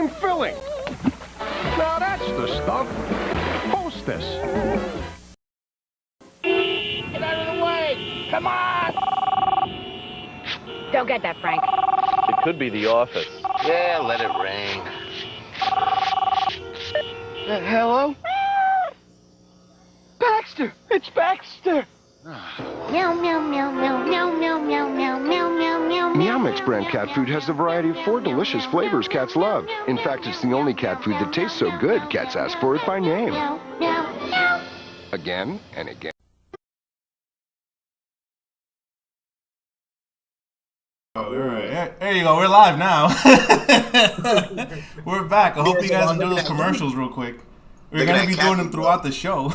cream filling. Now that's the stuff. Hostess. Get out of the way! Come on! Don't get that, Frank. It could be the office. Yeah, let it ring. Hello? Baxter! It's Baxter! Meow, meow, meow, meow, meow, meow, meow, meow, meow, meow, meow. Meow Mix brand cat food has a variety of 4 delicious flavors cats love. In fact, it's the only cat food that tastes so good, cats ask for it by name. Meow, meow, meow. Again and again. Oh, all right. There you go. We're live now. We're back. I hope you guys enjoy those commercials real quick. We're going to be doing them throughout the show.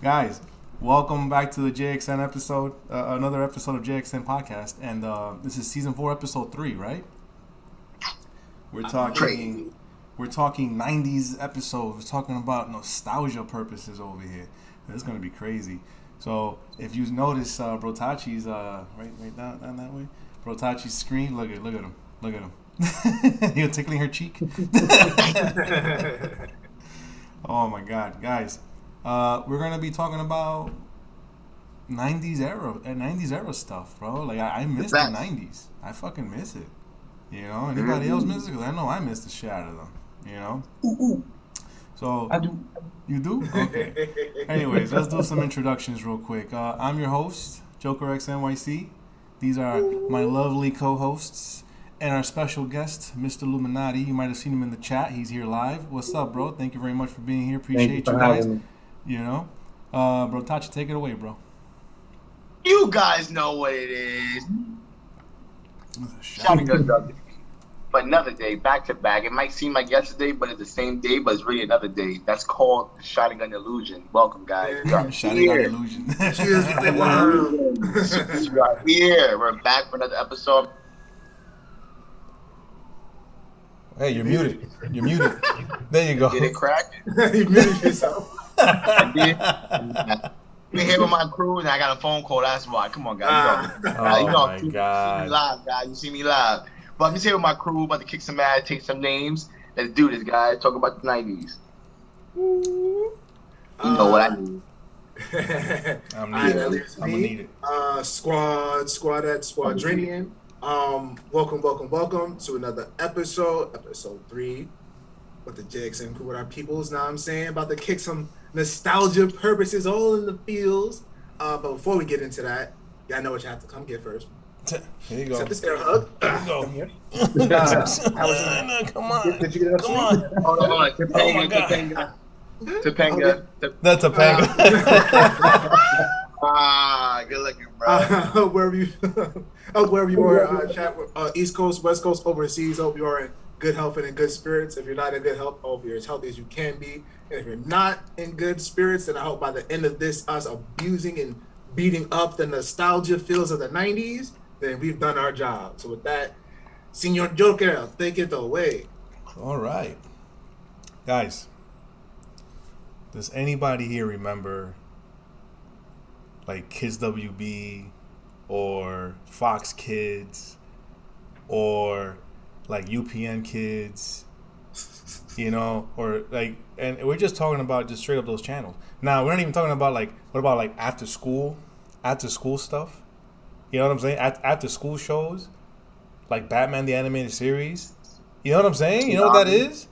Guys, welcome back to the JxN episode, another episode of JxN podcast. And this is season 4, episode 3, right? We're talking 90s episodes. We're talking about nostalgia purposes over here. It's going to be crazy. So if you notice, Brotachi's right down that way. Brotachi's screen. Look at him. You're tickling her cheek. Oh my God, guys! We're gonna be talking about 90s era stuff, bro. Like I miss the 90s. I fucking miss it. You know, anybody else miss it? Because I know I miss the shit out of them. You know. So I do. You do? Okay. Anyways, let's do some introductions real quick. I'm your host, JxN. These are my lovely co-hosts and our special guest, Mr. Illuminati. You might have seen him in the chat. He's here live. What's up, bro? Thank you very much for being here. Appreciate you guys. You know, bro, Tachi, take it away, bro. You guys know what it is. Shotgun Doug. But another day, back to back. It might seem like yesterday, but it's the same day, but it's really another day. That's called Shotgun Illusion. Welcome, guys. Shotgun Illusion. Here, we're back for another episode. Hey, you're muted. You're muted. There you go. Did it crack? You muted yourself. I did. I'm here with my crew, and I got a phone call. That's why. Come on, guys. Oh, my God. You see me live, guys. You see me live. But I'm just here with my crew, about to kick some ass, take some names. Let's do this, guys. Talk about the 90s. You know what I need. I'm gonna need it. Squadette, Squadrinian. Welcome to another episode 3 with the JxN crew with our peoples. Now I'm saying about to kick some nostalgia purposes all in the fields. But before we get into that, y'all know what you have to come get first. Here you go. Accept this air hug. There you go. Come here. Come on. Did you get enough Come on. Hold on. Topanga. That's a Topanga. Good looking, bro. Wherever you are, chat, East Coast, West Coast, overseas, hope you are in good health and in good spirits. If you're not in good health, I hope you're as healthy as you can be. And if you're not in good spirits, then I hope by the end of this, us abusing and beating up the nostalgia feels of the 90s, then we've done our job. So with that, Senor Joker, take it away. All right. Guys, does anybody here remember like Kids WB or Fox Kids or like UPN Kids, you know, or like, and we're just talking about just straight up those channels. Now, we're not even talking about like, what about like after school stuff? You know what I'm saying? After school shows, like Batman the Animated Series. You know what I'm saying? You know what that is?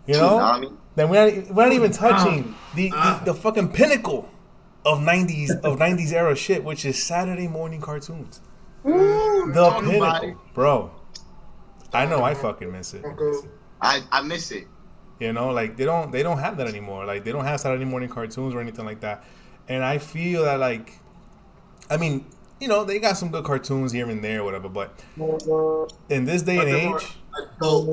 You know? Then we're not even touching the fucking pinnacle of 90s era shit, which is Saturday morning cartoons. The pinnacle, bro. I know I fucking miss it. I miss it. You know, like they don't have that anymore. Like they don't have Saturday morning cartoons or anything like that. And I feel that, like, I mean, you know, they got some good cartoons here and there, whatever. But in this day and age, adult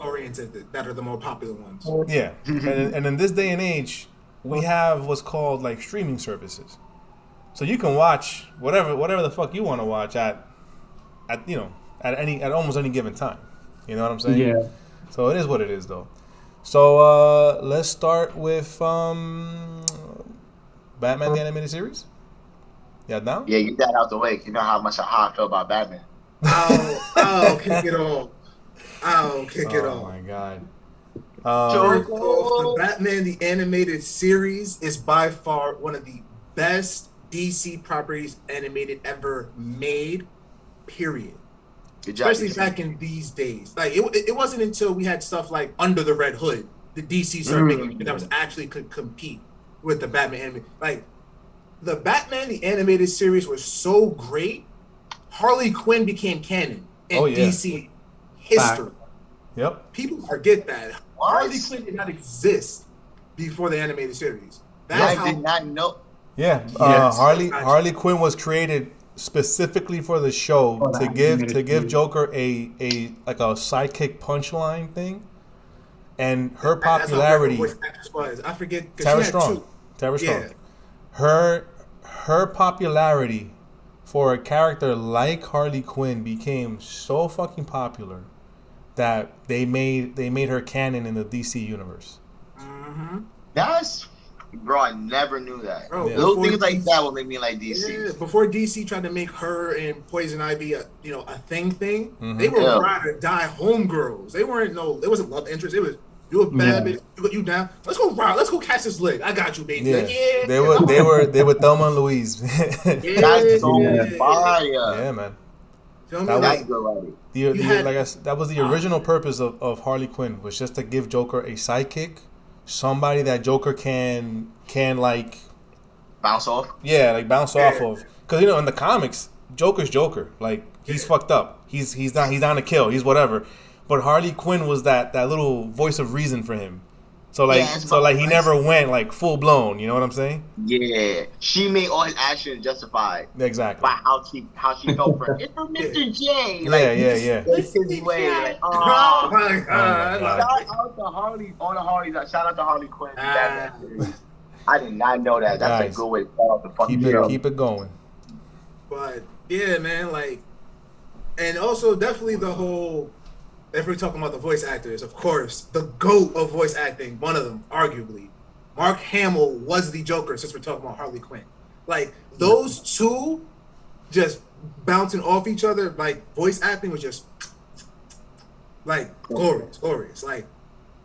oriented that are the more popular ones. Yeah, and in this day and age, we have what's called like streaming services. So you can watch whatever the fuck you want to watch at almost any given time. You know what I'm saying? Yeah. So it is what it is, though. So let's start with Batman the Animated Series. Yeah, down? Yeah, get that out the way. You know how I feel about Batman. Oh, kick it off. I'll kick it Oh off. my god. First off, the Batman the Animated Series is by far one of the best DC properties animated ever made, period. Good job, Especially DC. back in these days. Like, it wasn't until we had stuff like Under the Red Hood the DC started making shit that was actually could compete with the Batman animated. Like, the Batman the Animated Series was so great, Harley Quinn became canon in DC history. Yep. People forget that. Harley Quinn did not exist before the animated series. That's I did not know. Yeah. Harley Quinn was created specifically for the show to give Joker a like a sidekick punchline thing, and her popularity. That's how her voice was. I forget. Tara Strong. Her popularity for a character like Harley Quinn became so fucking popular that they made her canon in the DC universe. That's, bro, I never knew that. Bro, little things like that will make me like DC. Yeah, before DC tried to make her and Poison Ivy a thing, they were ride or die homegirls. They weren't it wasn't love interest. It was, you a bad bitch, you down. Let's go ride. Let's go catch this leg. I got you, baby. Yeah, like, they were Thelma and Louise. That's so fire. Yeah, man. That's good. That was the original purpose of Harley Quinn, was just to give Joker a sidekick, somebody that Joker can like bounce off. Yeah, like bounce off of. Because in the comics, Joker's Joker. Like, he's fucked up. He's down to kill. He's whatever. But Harley Quinn was that little voice of reason for him. So he never went like full blown. You know what I'm saying? Yeah, she made all his actions justified. Exactly. By how she felt for him. It's for Mr. J. Yeah. It's his way. Like, oh my god! Shout out to Harley. All the Harleys. Shout out to Harley Quinn. I did not know that. That's a good way to start off the fucking show. Keep it going. But yeah, man, like, and also definitely the whole. If we're talking about the voice actors, of course, the GOAT of voice acting, one of them, arguably, Mark Hamill was the Joker, since we're talking about Harley Quinn. Like, those two just bouncing off each other, like, voice acting was just, like, glorious. Like,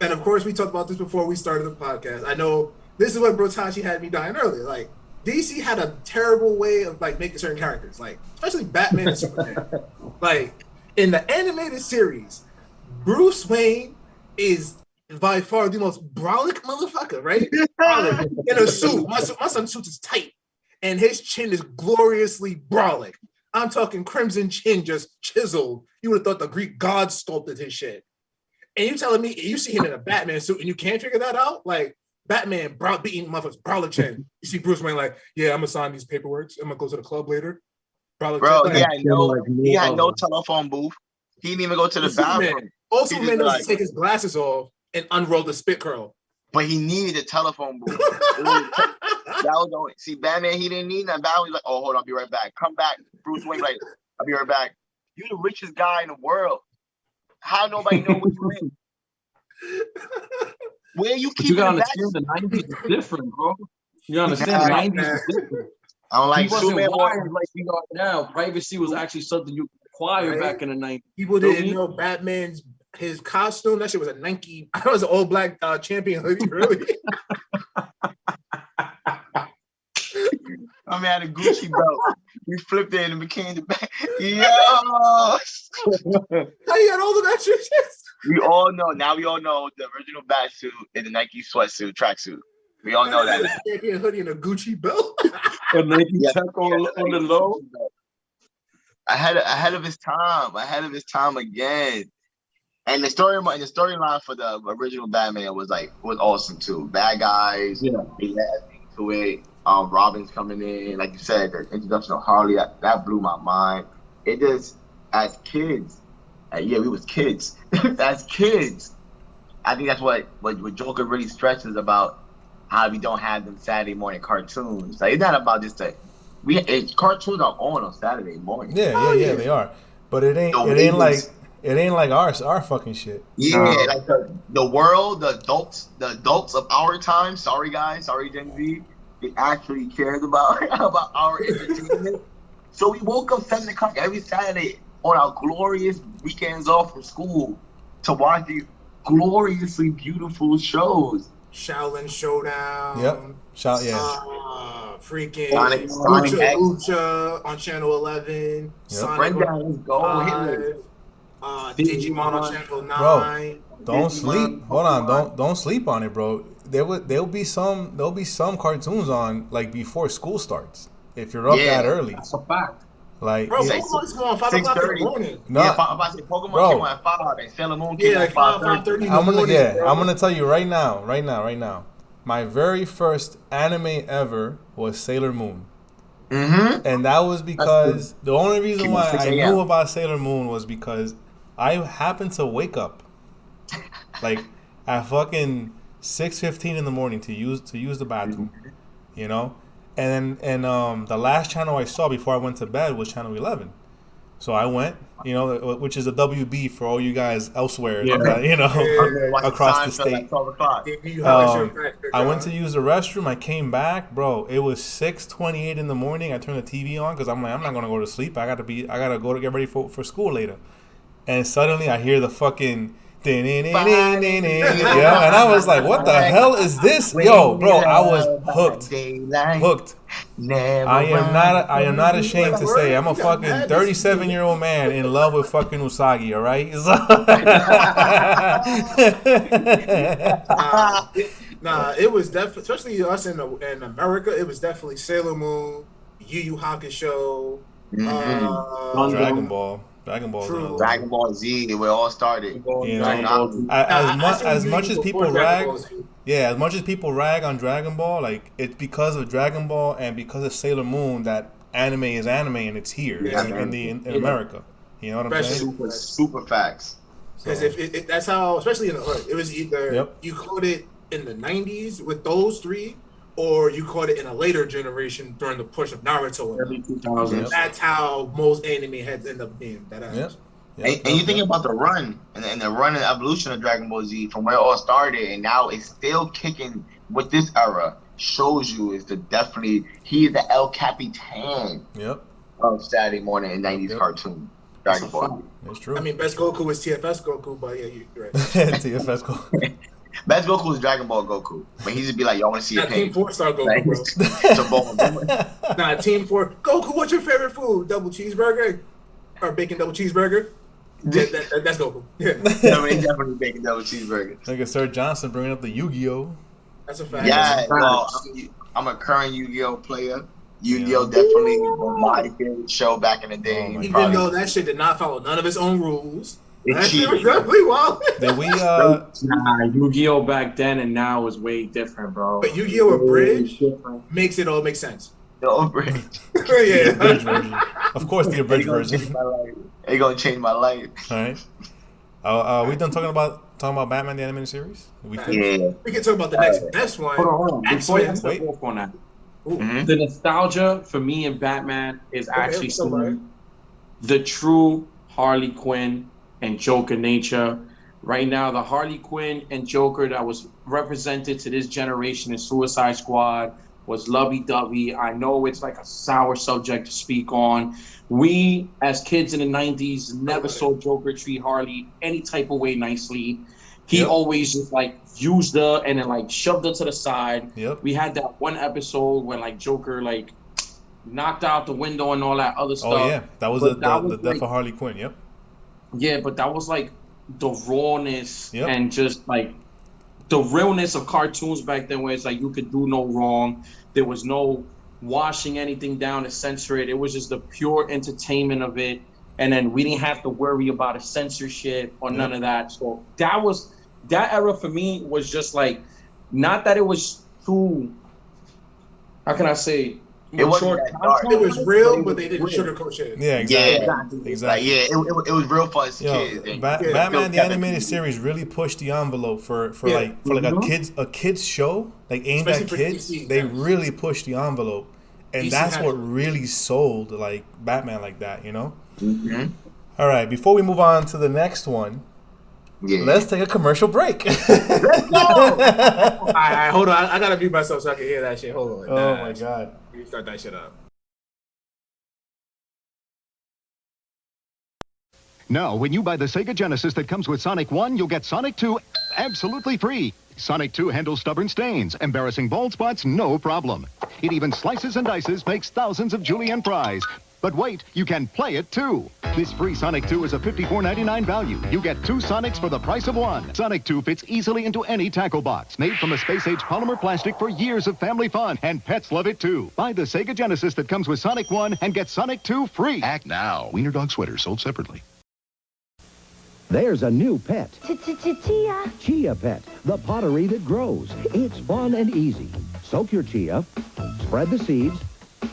and of course, we talked about this before we started the podcast. I know this is what Brotashi had me dying earlier. Like, DC had a terrible way of, like, making certain characters, like, especially Batman and Superman. Like, in the animated series, Bruce Wayne is by far the most brolic motherfucker, right? Brolic. In a suit. My son's suit is tight, and his chin is gloriously brolic. I'm talking crimson chin, just chiseled. You would have thought the Greek gods sculpted his shit. And you telling me you see him in a Batman suit and you can't figure that out? Like, Batman beating motherfuckers, brolic chin. You see Bruce Wayne like, yeah, I'm gonna sign these paperwork. I'm gonna go to the club later. Brolic chin. He had no telephone booth. He didn't even go to the bathroom. Also, man doesn't take his glasses off and unroll the spit curl. But he needed a telephone booth. That was only. See, Batman, he didn't need that. Batman was like, oh, hold on, I'll be right back. Come back. Bruce Wayne, like, I'll be right back. You're the richest guy in the world. How nobody know what you in? Where you keep? You gotta understand the 90s is different, bro. You understand the 90s is different. I don't like Superman like we are now. Privacy was actually something you acquired back in the 90s. People didn't know Batman's his costume. That shit was a Nike. That was an all black champion hoodie, really. I mean, I had a Gucci belt. We flipped it and became the back. Yo! How you had all the extra shit? We all know. Now we all know the original bat suit is the Nike sweatsuit, tracksuit. We all know that. Champion hoodie and a Gucci belt. A Nike check on the low. Ahead of his time. Ahead of his time again. And the storyline for the original Batman was awesome too. Bad guys, they led to it. Robin's coming in, like you said, the introduction of Harley, that blew my mind. It just, as kids, we was kids. As kids, I think that's what Joker really stresses about how we don't have them Saturday morning cartoons. Like, it's not about just cartoons are on Saturday morning. Yeah, they are. But it ain't like our fucking shit. Yeah, like the world, the adults of our time. Sorry guys, sorry Gen Z. They actually cared about our entertainment. So we woke up 7 o'clock every Saturday on our glorious weekends off from school to watch these gloriously beautiful shows. Shaolin Showdown. Yep. Freaking Sonic X. Lucha on Channel 11. Yep. Sonic Let's go. 5, Digimon on Channel 9. Bro, don't sleep. Hold on, don't sleep on it, bro. There'll be some cartoons on like before school starts. If you're up that early. That's a fact. Like, bro, Pokemon's going on 5 o'clock in the morning. No, yeah, I'm about to say Pokemon came on at 5 and Sailor Moon came like on 5:30 in the I'm morning. gonna tell you right now. My very first anime ever was Sailor Moon. Mm-hmm. And that was because the only reason why I knew about Sailor Moon was because I happened to wake up like at fucking 6:15 in the morning to use the bathroom, you know? And the last channel I saw before I went to bed was channel 11. So I went, you know, which is a WB for all you guys elsewhere, you know, across the state. I went to use the restroom. I came back, bro. It was 6:28 in the morning. I turned the TV on because I'm like, I'm not gonna go to sleep. I gotta go to get ready for school later. And suddenly I hear the fucking yeah, and I was like, what the hell is this? Yo, bro, I was hooked. I am not ashamed to say I'm a fucking 37-year-old man in love with fucking Usagi, all right? Nah, it was definitely, especially us in America, it was definitely Sailor Moon, Yu Yu Hakusho, Dragon Ball. Dragon Ball Z, they were all started. You know, as much as people rag, as much as people rag on Dragon Ball, like it's because of Dragon Ball and because of Sailor Moon that anime is anime and it's here in America. You know what I'm saying? Super facts. Because if that's how, especially in the hood, it was either you caught it in the 90s with those three, or you caught it in a later generation during the push of Naruto. Early 2000s. That's how most anime heads end up being. And you think about the run and the run and evolution of Dragon Ball Z from where it all started, and now it's still kicking with this era. Shows you is he's the El Capitan of Saturday morning and 90s cartoon Dragon Ball. That's true. I mean, best Goku was TFS Goku, but yeah, you're right. TFS Goku. Best Goku is Dragon Ball Goku. But he just be like, y'all want to see a Team 4-star Goku, bro. Nah, Team 4. Goku, what's your favorite food? Double cheeseburger? Or bacon double cheeseburger? That's Goku. Yeah. He's definitely bacon double cheeseburger. Like Sir Johnson bringing up the Yu-Gi-Oh! That's a fact. Yeah, well, I'm a current Yu-Gi-Oh! Player. Yu-Gi-Oh! Definitely my favorite show back in the day. Even though that shit did not follow none of its own rules. That shit was definitely wild. Did we Yu-Gi-Oh! Back then and now is way different, bro. But Yu-Gi-Oh! Abridged makes it all make sense. The abridged. The abridged version. Of course, the abridged version. It's gonna change my life. All right. We done talking about Batman the Animated Series? We can talk about the next best one. Hold on. Before you step off on that. The nostalgia for me and Batman is actually seeing the true Harley Quinn and Joker nature. Right now, the Harley Quinn and Joker that was represented to this generation in Suicide Squad was lovey-dovey. I know it's like a sour subject to speak on. We, as kids in the 90s, never saw Joker treat Harley any type of way nicely. He always just like used her and then like shoved her to the side. We had that one episode when like Joker like knocked out the window and all that other stuff. Oh yeah, that was the death of Harley Quinn. Yeah, but that was like the rawness and just like the realness of cartoons back then, where it's like you could do no wrong. There was no washing anything down to censor it. It was just the pure entertainment of it. And then we didn't have to worry about a censorship or none of that. So that era for me was just like, not that it was too, how can I say, it was real, but they didn't sugarcoat shit. Yeah, exactly. Like, it was real for us kids. Batman the Animated Series really pushed the envelope for a kids show, like aimed at kids. They really pushed the envelope, and that's what really sold like Batman like that, you know. All right, before we move on to the next one, let's take a commercial break. Let's go. All right, hold on. I gotta mute myself so I can hear that shit. Hold on. Oh my god. You start that shit up. Now, when you buy the Sega Genesis that comes with Sonic 1, you'll get Sonic 2 absolutely free. Sonic 2 handles stubborn stains, embarrassing bald spots, no problem. It even slices and dices, makes thousands of julienne fries. But wait, you can play it too. This free Sonic 2 is a $54.99 value. You get 2 Sonics for the price of 1. Sonic 2 fits easily into any tackle box. Made from a space-age polymer plastic for years of family fun, and pets love it too. Buy the Sega Genesis that comes with Sonic 1 and get Sonic 2 free. Act now. Wiener Dog Sweater sold separately. There's a new pet. Chia. Chia Pet, the pottery that grows. It's fun and easy. Soak your chia, spread the seeds,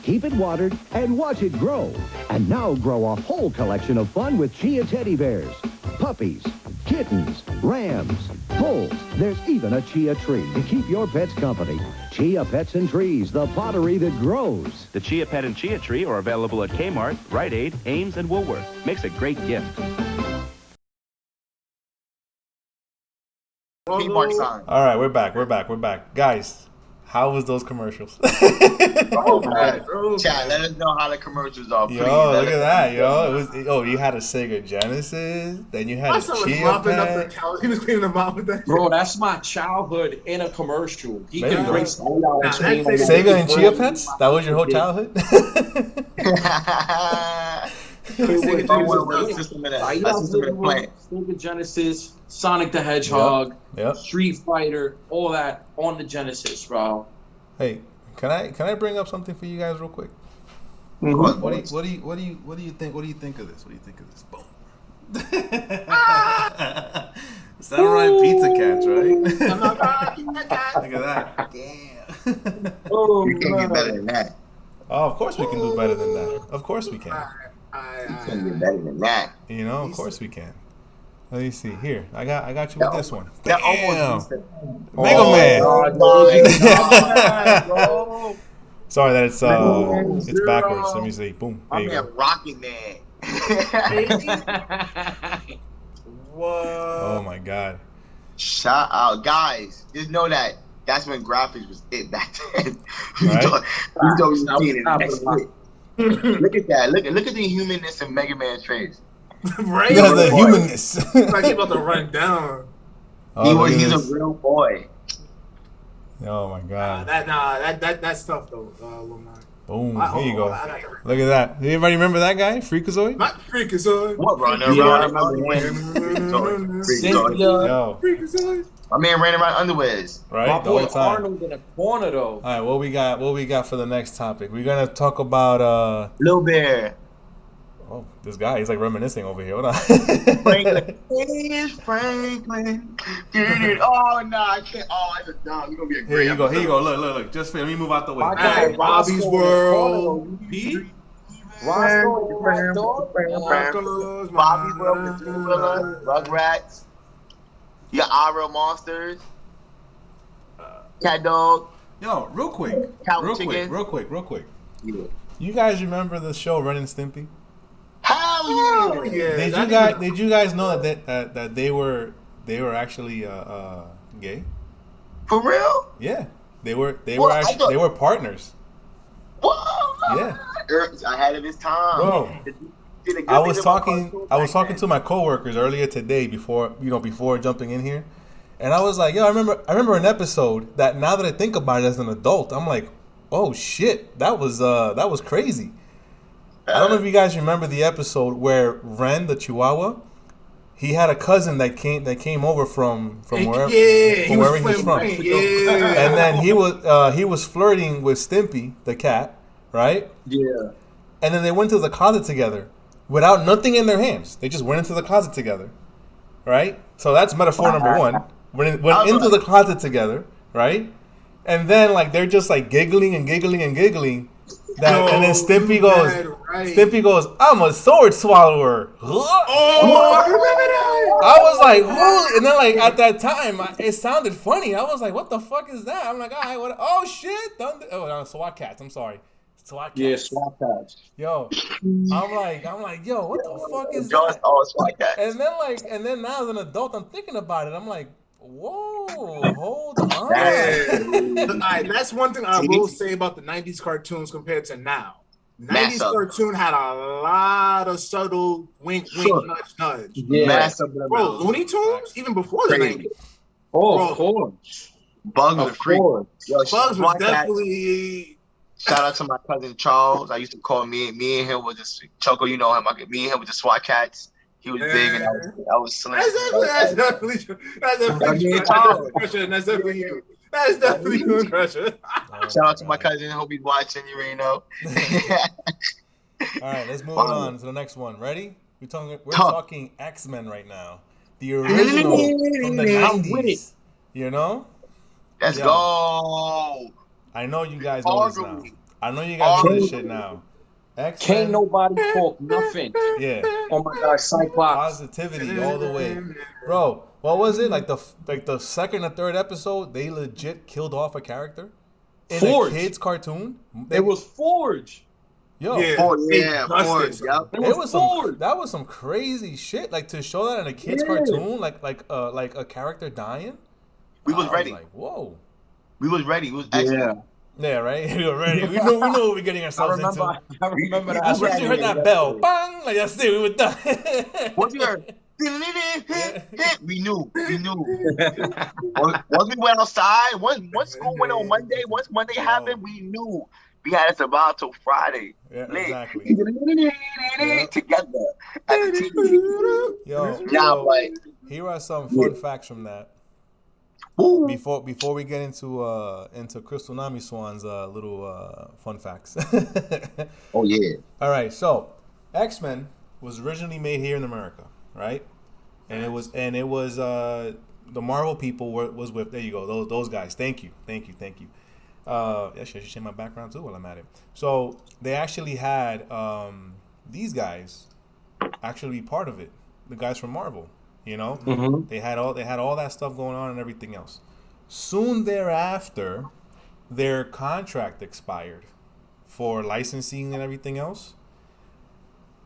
keep it watered, and watch it grow. And now grow a whole collection of fun with Chia teddy bears, puppies, kittens, rams, bulls. There's even a Chia tree to keep your pets company. Chia Pets and Trees, the pottery that grows. The Chia Pet and Chia Tree are available at Kmart, Rite Aid, Ames, and Woolworth. Makes a great gift. All right, we're back. Guys, how was those commercials? Chat, let us know how the commercials are. Please. Yo, look at that, yo. It was, you had a Sega Genesis, then you had a Chia Pet. He was cleaning them out with that. Bro, that's my childhood in a commercial. He Maybe, can bro. bring Sega and Chia Pets? That was your whole childhood? Sega Genesis, Sonic the Hedgehog, Street Fighter, all that on the Genesis, bro. Hey, can I bring up something for you guys real quick? Mm-hmm. What do you think? What do you think of this? What do you think of this? Boom. Samurai Pizza Cats, right? Look at that. Damn. You can't get better than that. Oh, of course we can do better than that. Of course we can. You can't get better than that. You know, of course we can. Let me see. Here, I got you with this one. That Damn. almost Mega Man. God. Sorry that it's backwards. Let me see. Boom. There you go. Rocking Man. What? Oh my God. Shout out, guys. Just know that that's when graphics was it back then. Right? you thought we were seeing it next week. Look at that. Look at the humanness of Mega Man traits. Right? Yeah, the humanness. Like he about to run down. He's a real boy. Oh my God. That's tough though. Boom. There you go. Look at that. Anybody remember that guy? Freakazoid? Not Freakazoid. What running around? Freakazoid. My man ran around underwears. Right? My the whole boy time. Arnold in a corner though. All right, what we got for the next topic? We're gonna talk about Lil Bear. Oh, this guy, he's like reminiscing over here. Hold on. Franklin. It's Franklin. Oh no, I can't. Oh, it's a dumb. You're gonna be a great. Here you go. Look. Just let me move out the way. Hey, Bobby's World. Bobby's World. Rugrats. Your Ira Monsters. Cat Dog. Yo, real quick. Yeah. You guys remember the show Ren and Stimpy? Hell yeah! Did you guys know that they were actually gay? For real? Yeah, they were partners. What? Yeah. Ahead of his time. Bro, I was talking to my coworkers earlier today before jumping in here, and I was like, yo, I remember an episode that now that I think about it as an adult, I'm like, oh shit, that was crazy. I don't know if you guys remember the episode where Ren, the Chihuahua, he had a cousin that came over from wherever he's from, and then he was flirting with Stimpy, the cat, right? Yeah. And then they went to the closet together without nothing in their hands. They just went into the closet together, right? So that's metaphor number one. Went into the closet together, right? And then like they're just like giggling. And then Stimpy goes, I'm a sword swallower. I was like, holy. And then like at that time, it sounded funny. I was like, what the fuck is that? I'm like, all right, what? Oh shit. SWAT cats. I'm sorry. SWAT cats. Yeah, SWAT cats. Yo, I'm like, yo, what the fuck is that? SWAT cats. And then now as an adult, I'm thinking about it. I'm like, whoa, hold on. That's one thing I will say about the 90s cartoons compared to now. 90s cartoon had a lot of subtle wink, wink, nudge, nudge. Yeah. Massive. Bro, Looney Tunes, even before the 90s. Oh, Bro. of course. Bugs was free. Yo, Bugs was definitely. Shout out to my cousin Charles. I used to call me and him was just Choco. You know him. Me and him were the SWAT cats. He was big and I was slim. That's definitely true. That's definitely you. That's definitely you, Crusher. Shout out to my cousin. Hope he's watching. You already know. All right, let's move on to the next one. Ready? We're talking X-Men right now. The original from the 90s. You know? Let's go. I know you guys know this now. I know you guys know this shit now. X-Men. Can't nobody talk nothing. Yeah. Oh my God, Cyclops. Positivity all the way. Bro, what was it? Like the second or third episode, they legit killed off a character in Forge. a kid's cartoon. It was Forge. Yo, Forge. Yep. It was that was some crazy shit. Like to show that in a kid's cartoon, like a character dying. We was ready. Like, whoa. We was ready. It was excellent. Yeah, right. We were ready. We know what we're getting ourselves into. I remember that. As soon as you heard that bell, bang, like that's it. We were done. Once you heard, we knew. Once we went outside, once school went on Monday, once Monday happened, we knew we had to survive till Friday. Yeah, exactly. Together as a team. Yo, here are some fun facts from that. Ooh. Before we get into Crystal Nami Swan's little fun facts. Oh yeah. All right, so X-Men was originally made here in America, right? And it was the Marvel people was with, there you go, those guys. Thank you. I should change my background too while I'm at it. So they actually had these guys actually be part of it. The guys from Marvel. You know, they had all that stuff going on and everything else. Soon thereafter, their contract expired for licensing and everything else.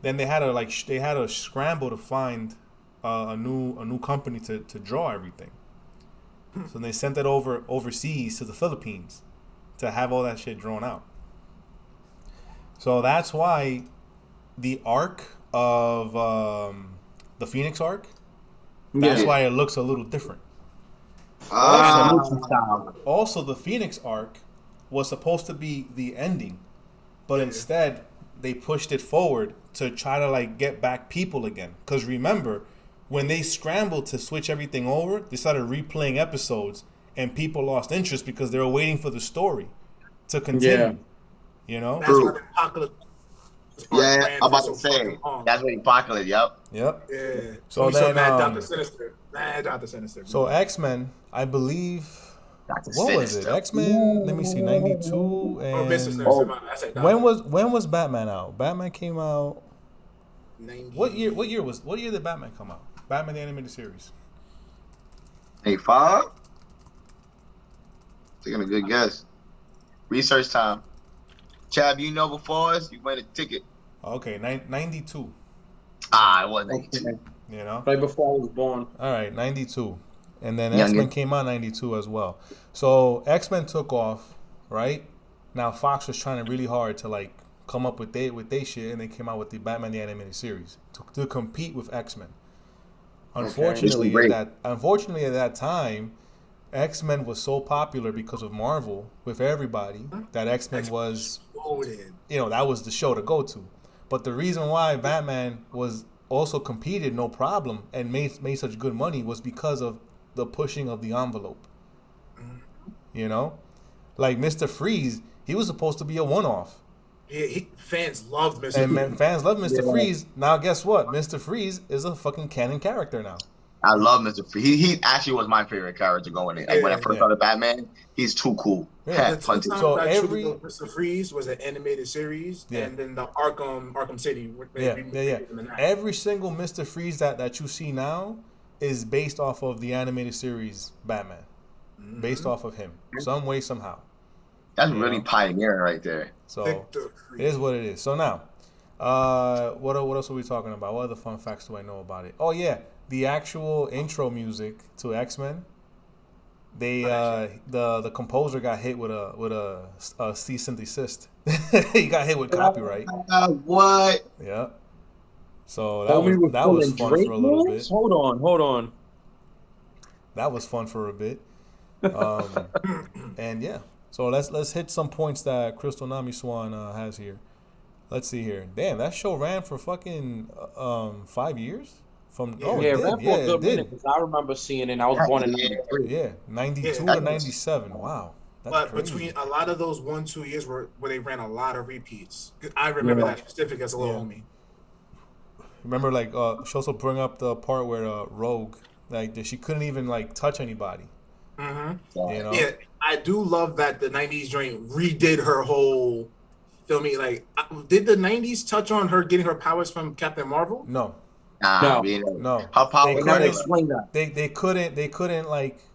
Then they had to scramble to find a new company to draw everything. So they sent it overseas to the Philippines to have all that shit drawn out. So that's why the arc of the Phoenix arc. That's why it looks a little different. Also, the Phoenix arc was supposed to be the ending, but instead they pushed it forward to try to get back people again. Because remember, when they scrambled to switch everything over, they started replaying episodes, and people lost interest because they were waiting for the story to continue. Yeah. You know? That's what the Apocalypse. Yeah, I'm about to say that's what Apocalypse. Yep. Yeah. So then, Dr. Sinister. Dr. Sinister. So X-Men, I believe. What was it? X-Men. Let me see. 92 and when was Batman out? Batman came out. 90. What year did Batman come out? Batman the animated series. 85. Taking a good guess. Research time. Chab, you know before us, you win a ticket. Okay, 92. It was 92. You know? Right before I was born. All right, 92. And then X-Men came out 92 as well. So X-Men took off, right? Now Fox was trying really hard to come up with they shit, and they came out with the Batman the Animated Series to compete with X-Men. Unfortunately, at that time, X-Men was so popular because of Marvel with everybody that X-Men was, that was the show to go to. But the reason why Batman was also competed no problem and made such good money was because of the pushing of the envelope. You know? Like Mr. Freeze, he was supposed to be a one-off. Yeah, fans loved Mr. Freeze. And fans love Mr. Freeze. Now guess what? Mr. Freeze is a fucking canon character now. I love Mr. Freeze. He actually was my favorite character going in. When I first started Batman, he's too cool. Yeah. So Mr. Freeze was an animated series, and then the Arkham City. Every single Mr. Freeze that you see now is based off of the animated series Batman. Based off of him. Some way, somehow. That's really pioneering right there. So it is what it is. So now, what else are we talking about? What other fun facts do I know about it? Oh yeah, the actual intro music to X-Men They the composer got hit with a cease and desist. He got hit with copyright. What? Yeah. So Homie that was pulling fun Drake for a little bit. moves? Hold on. That was fun for a bit. And yeah. So let's hit some points that Crystal Nami Swan has here. Let's see here. Damn, that show ran for fucking 5 years. It ran for a good minute because I remember seeing it. And I was born in '93. Yeah, 92 to 97. Wow. But between a lot of those 1-2 years where they ran a lot of repeats. I remember that specific as a little homie. Remember, like, she also bring up the part where Rogue, like, she couldn't even like touch anybody. Mm-hmm. You know? Yeah, I do love that the '90s joint redid her whole. Feel me? Like, did the '90s touch on her getting her powers from Captain Marvel? No. No. Her power.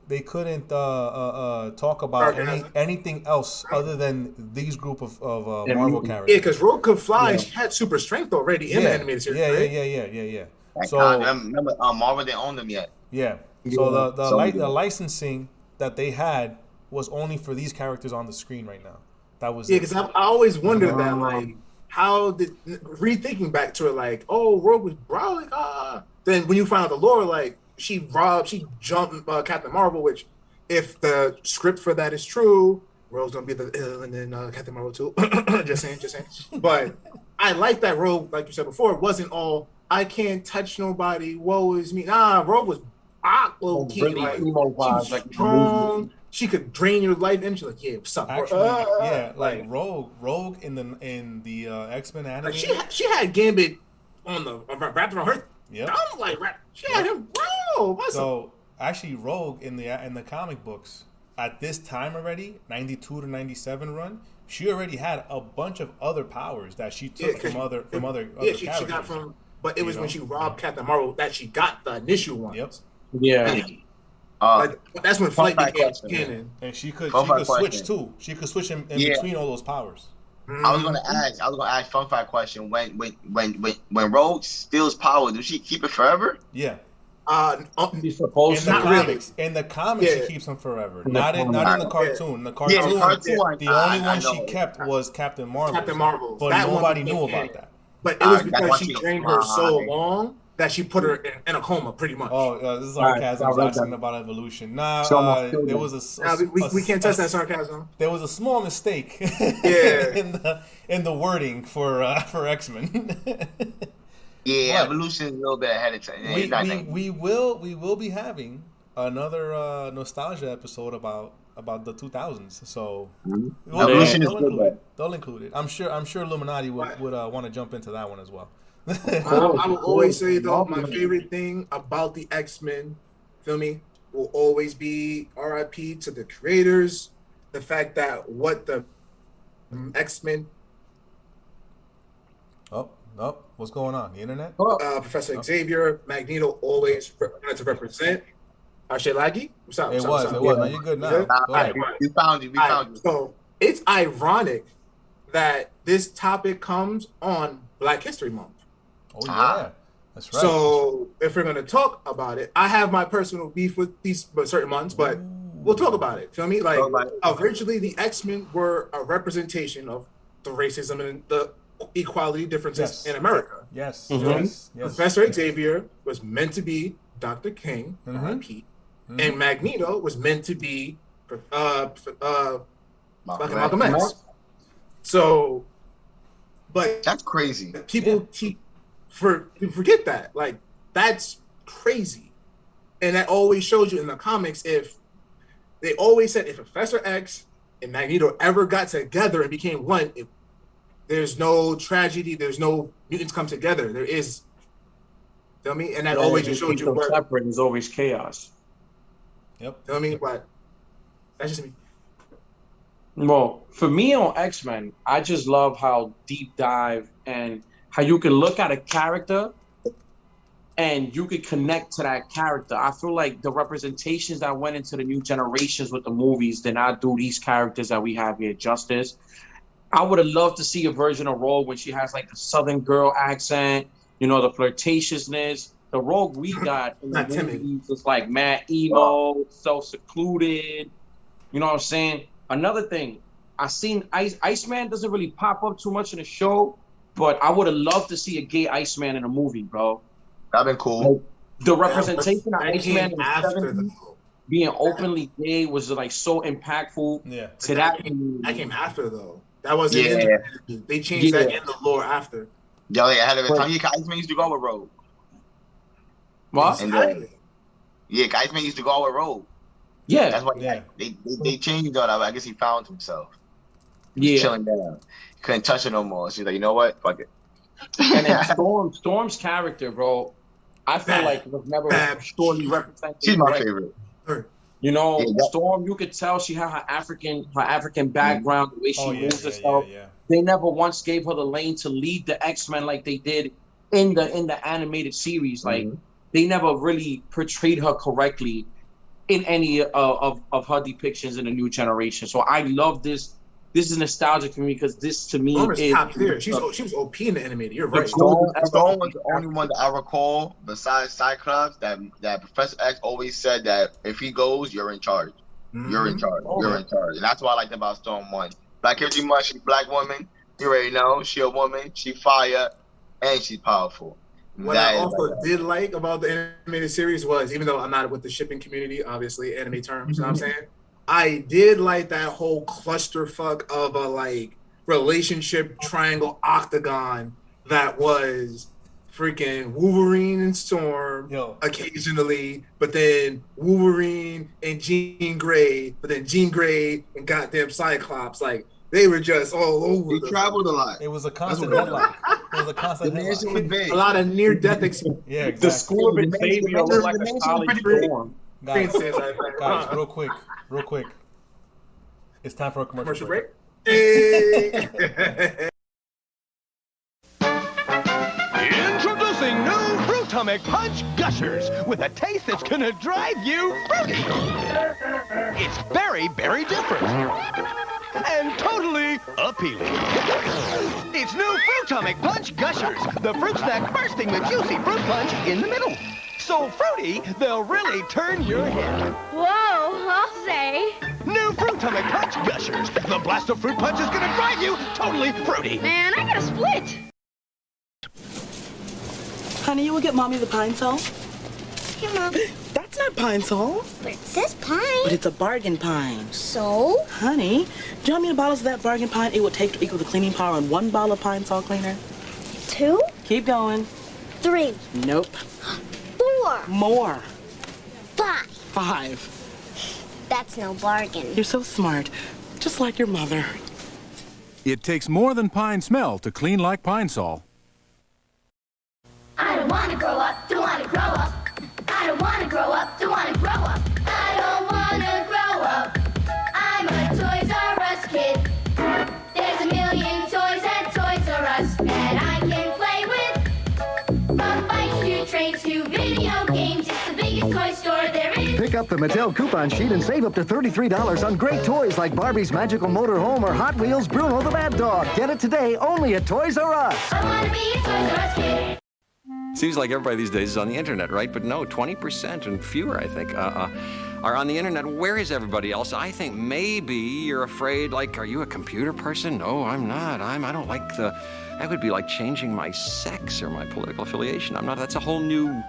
They couldn't talk about anything else other than these group of Marvel characters. Yeah, because Rogue could fly. And she had super strength already in the animated series. Yeah. So I remember Marvel didn't own them yet. Yeah. So the licensing that they had was only for these characters on the screen right now. That was because I always wondered that, like, how did rethinking back to it, like, oh, Rogue was brawling. Then when you find out the lore, like, she jumped Captain Marvel, which, if the script for that is true, Rogue's gonna be the and then Captain Marvel too. just saying. But I like that Rogue, like you said before, wasn't all I can't touch nobody. Woe is me. Nah, Rogue was low key, really like, emo vibes, she was strong. She could drain your life energy. Like, yeah, what's up? Actually, like Rogue in the X-Men anime. Like she had Gambit on the wrapped around her. Yep. I'm like, she had him, bro. So actually, Rogue in the comic books at this time already, 92 to 97 run, she already had a bunch of other powers that she took from other characters. She got from, but it was when she robbed Captain Marvel that she got the initial ones. Yep. Yeah. That's when Flight became canon. And she could switch too. She could switch in between all those powers. I was gonna ask fun fact question. When Rogue steals power, does she keep it forever? Yeah. She's supposed to. In the comics, she keeps them forever. Not in the cartoon. In the cartoon, the only one she kept was Captain Marvel. But nobody knew about that. But it was because she trained her so long that she put her in a coma, pretty much. Oh, this is sarcasm. I was asking about evolution. There was we can't touch that sarcasm. There was a small mistake. in the wording for X-Men. Yeah, evolution is a little bit ahead of time. We will be having another nostalgia episode about the 2000s. So they'll include it. I'm sure Illuminati would want to jump into that one as well. I will always say though, my favorite thing about the X-Men, feel me, will always be RIP to the creators. The fact that what the X-Men. Oh, what's going on? The internet? Professor Xavier, Magneto always wanted to represent. Laggy? What's up? It was. Now you're good now. We found you. So it's ironic that this topic comes on Black History Month. Oh yeah, that's right. So if we're gonna talk about it, I have my personal beef with these certain months, but we'll talk about it. Feel me? Like, originally the X-Men were a representation of the racism and the equality differences in America. Yes. Professor Xavier was meant to be Dr. King, R.I.P., and Magneto was meant to be Malcolm X. So, but that's crazy. People forget that. Like, that's crazy. And that always shows you in the comics, if they always said if Professor X and Magneto ever got together and became one, there's no tragedy, there's no mutants come together. There is, feel me? And that always just showed you where separate is always chaos. Yep. Feel me? But that's just me. Well, for me on X-Men, I just love how deep dive and how you can look at a character and you can connect to that character. I feel like the representations that went into the new generations with the movies did not do these characters that we have here justice. I would have loved to see a version of Rogue when she has like the Southern girl accent, the flirtatiousness, The Rogue we got in the Not timid. movies is like mad emo, self-secluded. You know what I'm saying? Another thing, I seen Iceman doesn't really pop up too much in the show, but I would have loved to see a gay Iceman in a movie, bro. That'd been cool. Like, the representation of Iceman in the after 70s, being openly gay was like so impactful to that. That came after though. That wasn't in the, they changed that in the lore after. Yo, yeah, ahead of the time. Yeah, Iceman used to go with Rogue. What? And yeah, Iceman used to go with Rogue. Yeah, that's why they changed all that. I guess he found himself. He was chilling down. He couldn't touch it no more. So he's like, you know what? Fuck it. And then Storm's character, bro, I feel like was never surely represented. She's my favorite. You know, Storm, you could tell she had her African background, the way she moves herself. They never once gave her the lane to lead the X-Men like they did in the animated series. Like they never really portrayed her correctly in any of her depictions in the new generation. So I love this. This is nostalgic for me because this to me Storm is top tier. She was OP in the animated. You're right. Storm was the only one that I recall besides Cyclops that Professor X always said that if he goes, you're in charge. You're in charge. You're in charge. And that's what I liked about Storm 1. Black History Month, she's a black woman. You already know. She a woman. She fire. And she's powerful. What I also did like about the animated series was, even though I'm not with the shipping community, obviously, anime terms, you know what I'm saying? I did like that whole clusterfuck of a like relationship triangle octagon that was freaking Wolverine and Storm occasionally, but then Wolverine and Jean Grey, but then Jean Grey and goddamn Cyclops. Like they were just all over. He traveled a lot. It was a constant headline. It was a constant headline. A lot of near-death experience. Yeah, exactly. The school of Xavier looked like a college dorm. Guys, real quick. It's time for a commercial break. Introducing new Fruitomic Punch Gushers with a taste that's gonna drive you fruity. It's very, very different and totally appealing. It's new Fruitomic Punch Gushers, the fruit snack bursting the juicy fruit punch in the middle. So fruity, they'll really turn your head. Whoa, I'll say. New Fruitomic Punch Gushers. The blast of fruit punch is gonna drive you totally fruity. Man, I got a split. Honey, you will get Mommy the Pine Sol? Here, Mom. That's not Pine Sol. But it says pine. But it's a bargain pine. So? Honey, do you know how many bottles of that bargain pine it would take to equal the cleaning power on one bottle of Pine Sol cleaner? 2? Keep going. 3. Nope. 4. More. 5. 5. That's no bargain. You're so smart. Just like your mother. It takes more than pine smell to clean like Pine Sol. I don't want to grow up, don't want to grow up. I don't want to grow up, don't want to grow up. I don't want to grow up. I'm a Toys R Us kid. There's a million toys at Toys R Us that I can play with. From bikes to trains to video games, it's the biggest toy store there is. Pick up the Mattel coupon sheet and save up to $33 on great toys like Barbie's Magical Motor Home or Hot Wheels Bruno the Mad Dog. Get it today only at Toys R Us. I want to be a Toys R Us kid. Seems like everybody these days is on the internet, right? But no, 20% and fewer, I think, are on the internet. Where is everybody else? I think maybe you're afraid, like, are you a computer person? No, I'm not. I don't like that would be like changing my sex or my political affiliation. I'm not, that's a whole new,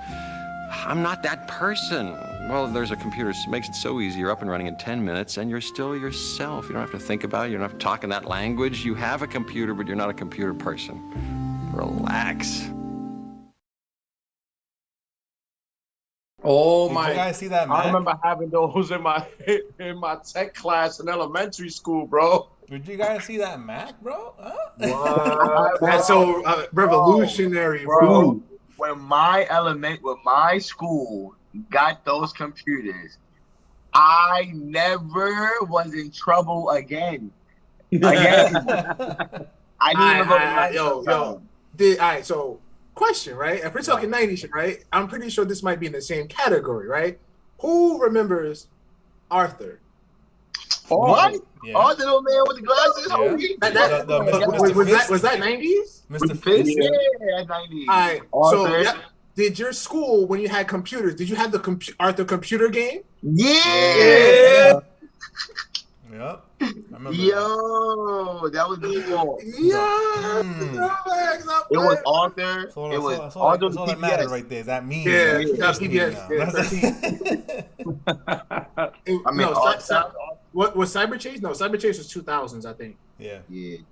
I'm not that person. Well, there's a computer, it makes it so easy. You're up and running in 10 minutes and you're still yourself. You don't have to think about it. You don't have to talk in that language. You have a computer, but you're not a computer person. Relax. Oh Did my! you guys see that, Mac? I remember having those in my tech class in elementary school, bro. Did you guys see that Mac, bro? Huh? Wow. That's so revolutionary, bro. When my school got those computers, I never was in trouble again. I didn't even go to all right, so question, right? If we're talking 90s shit, right? I'm pretty sure this might be in the same category, right? Who remembers Arthur? What? Yeah. Oh, the little man with the glasses? Was that 90s? Mr. Fist? Yeah, 90s. All right, so did your school, when you had computers, did you have the Arthur computer game? Yeah. Yep. Yo, that was evil. Yeah. It was Arthur. That's all, It was that's all, Arthur. that's all that mattered right there. Is that meme? Yeah, That's PBS. meme now. I mean, what was Cyber Chase? No, Cyber Chase was 2000s, I think. Yeah.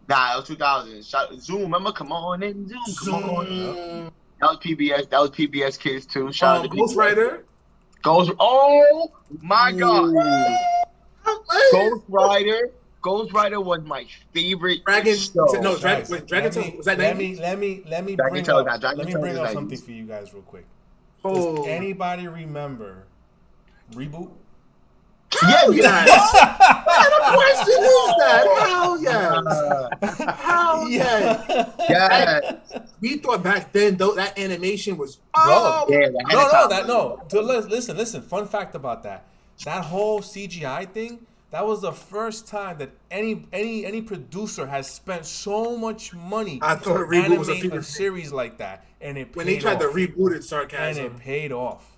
Nah, it was 2000. Zoom, remember? Come on in, Zoom. Come on in. That was PBS. That was PBS Kids too. Shout out to Ghost Rider. Oh my God. Ghost Rider was my favorite show. No, Dragon Tail. Was that let me bring up something for you guys real quick. Does anybody remember Reboot? Hell yes! What kind of question is that? Hell yes! Hell yes! We thought back then though that animation was Listen. Fun fact about that. That whole CGI thing. That was the first time that any producer has spent so much money to animate a series like that, and it when they tried to reboot it, and sarcasm, it paid off.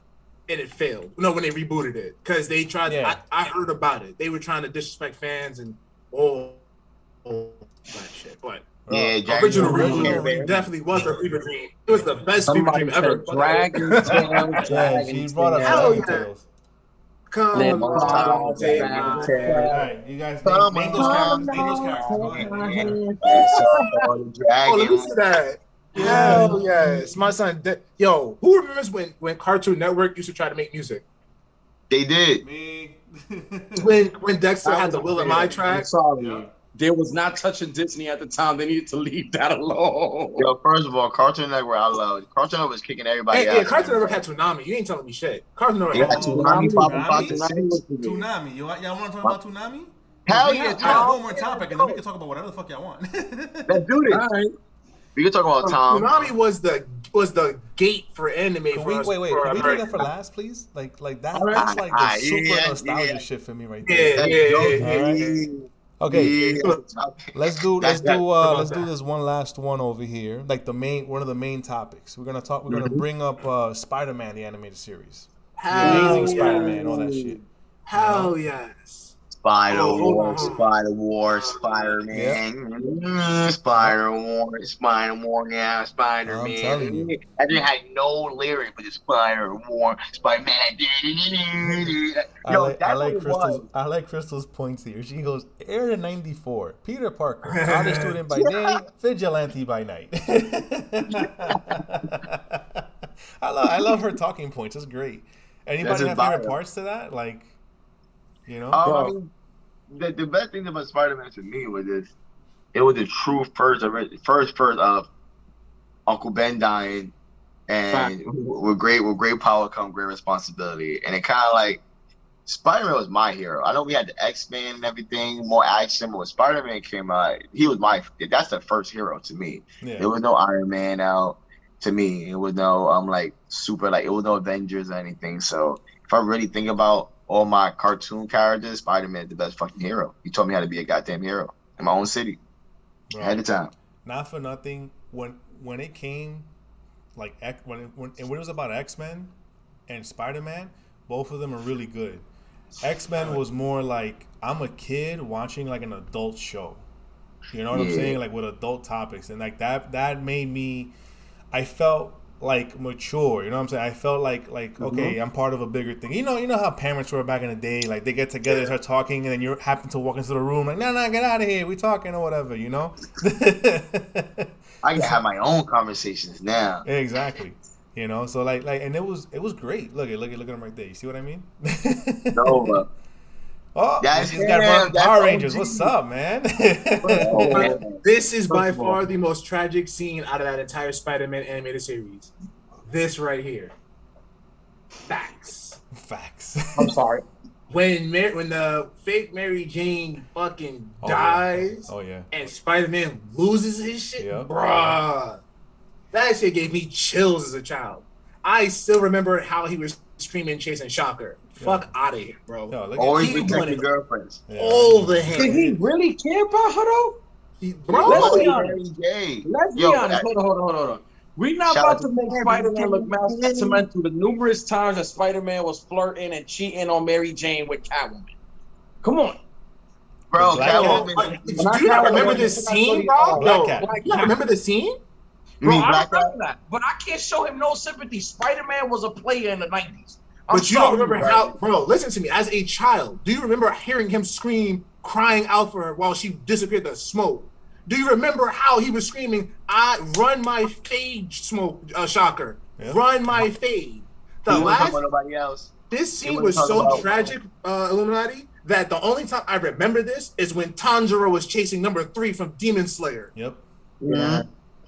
And it failed. No, when they rebooted it, because they tried. Yeah. I heard about it. They were trying to disrespect fans and that shit. But original Reboot definitely was a fever dream. It was the best fever dream ever. Dragon Tales. Yeah, she brought up Dragon Tales. Come on, take my hand. All right, you guys name those characters. Name those characters. Go ahead. Oh, let me see that. Hell yes, my son. Yo, who remembers when Cartoon Network used to try to make music? They did. Me. when Dexter had the Will Am I track. I'm sorry. They was not touching Disney at the time. They needed to leave that alone. Yo, first of all, Cartoon Network, I love. Cartoon Network was kicking everybody out. Yeah, Cartoon Network had Toonami. You ain't telling me shit. Cartoon Network had Toonami. Toonami. Y'all want to talk about Toonami? Hell we got one more topic, and then we can talk about whatever the fuck y'all want. Let's do this. All right. We can talk about Tom. Toonami was the gate for anime. Wait. Can we do that for last, please? Like that's like the super nostalgia shit for me right there. Yeah. Okay, let's do this one last one over here. Like one of the main topics. We're gonna bring up Spider-Man, the animated series. Amazing Spider-Man, all that shit. Hell yes. Spider-Man, Spider-Man. I'm telling you. I just had no lyric, but it's Spider-Man, Spider-Man. I like Crystal's points here. She goes, Area 94, Peter Parker, college student by day, vigilante by night. I love her talking points. It's great. Anybody have favorite parts to that? Like, you know? I mean, the best thing about Spider-Man to me was it was the true first of Uncle Ben dying, and with great power comes great responsibility. And it kind of like Spider-Man was my hero. I know we had the X-Men and everything, more action, but when Spider-Man came out, that's the first hero to me. Yeah. There was no Iron Man out to me. It was no it was no Avengers or anything. So if I really think about all my cartoon characters, Spider-Man is the best fucking hero. He taught me how to be a goddamn hero in my own city. Ahead of time. Not for nothing. When it came, like when it was about X-Men and Spider-Man, both of them are really good. X-Men was more like I'm a kid watching like an adult show. You know what I'm saying? Like with adult topics, and like that made me. I felt like mature, you know what I'm saying? I felt like okay, I'm part of a bigger thing. You know how parents were back in the day, like they get together and start talking, and then you happen to walk into the room like, no, get out of here, we talking or whatever, you know? I can have my own conversations now. Exactly. You know, so like and it was great. Look at him right there. You see what I mean? No, oh, he's got Power Rangers. What's up, man? This is by far the most tragic scene out of that entire Spider-Man animated series. This right here. Facts. I'm sorry. When the fake Mary Jane fucking dies, and Spider-Man loses his shit, bruh. That shit gave me chills as a child. I still remember how he was screaming, chasing Shocker. Fuck out of here, bro. Always protect your girlfriends. All the him. Did he really care about her though? Bro, let's be honest. Hold on. We're not Shout about out to to make Spider-Man look sentimental the numerous times that Spider-Man was flirting and cheating on Mary Jane with Catwoman. Come on. Bro, Catwoman. Do you not remember this scene, bro? You not remember the scene? Bro, I remember that. But I can't show him no sympathy. Spider-Man was a player in the 90s. But you don't remember how, bro, listen to me. As a child, do you remember hearing him scream, crying out for her while she disappeared to smoke? Do you remember how he was screaming, I run my fade, Shocker? Yep. Run my fade. Nobody else. This scene was so tragic, Illuminati, that the only time I remember this is when Tanjiro was chasing number 3 from Demon Slayer. Yep. Yeah.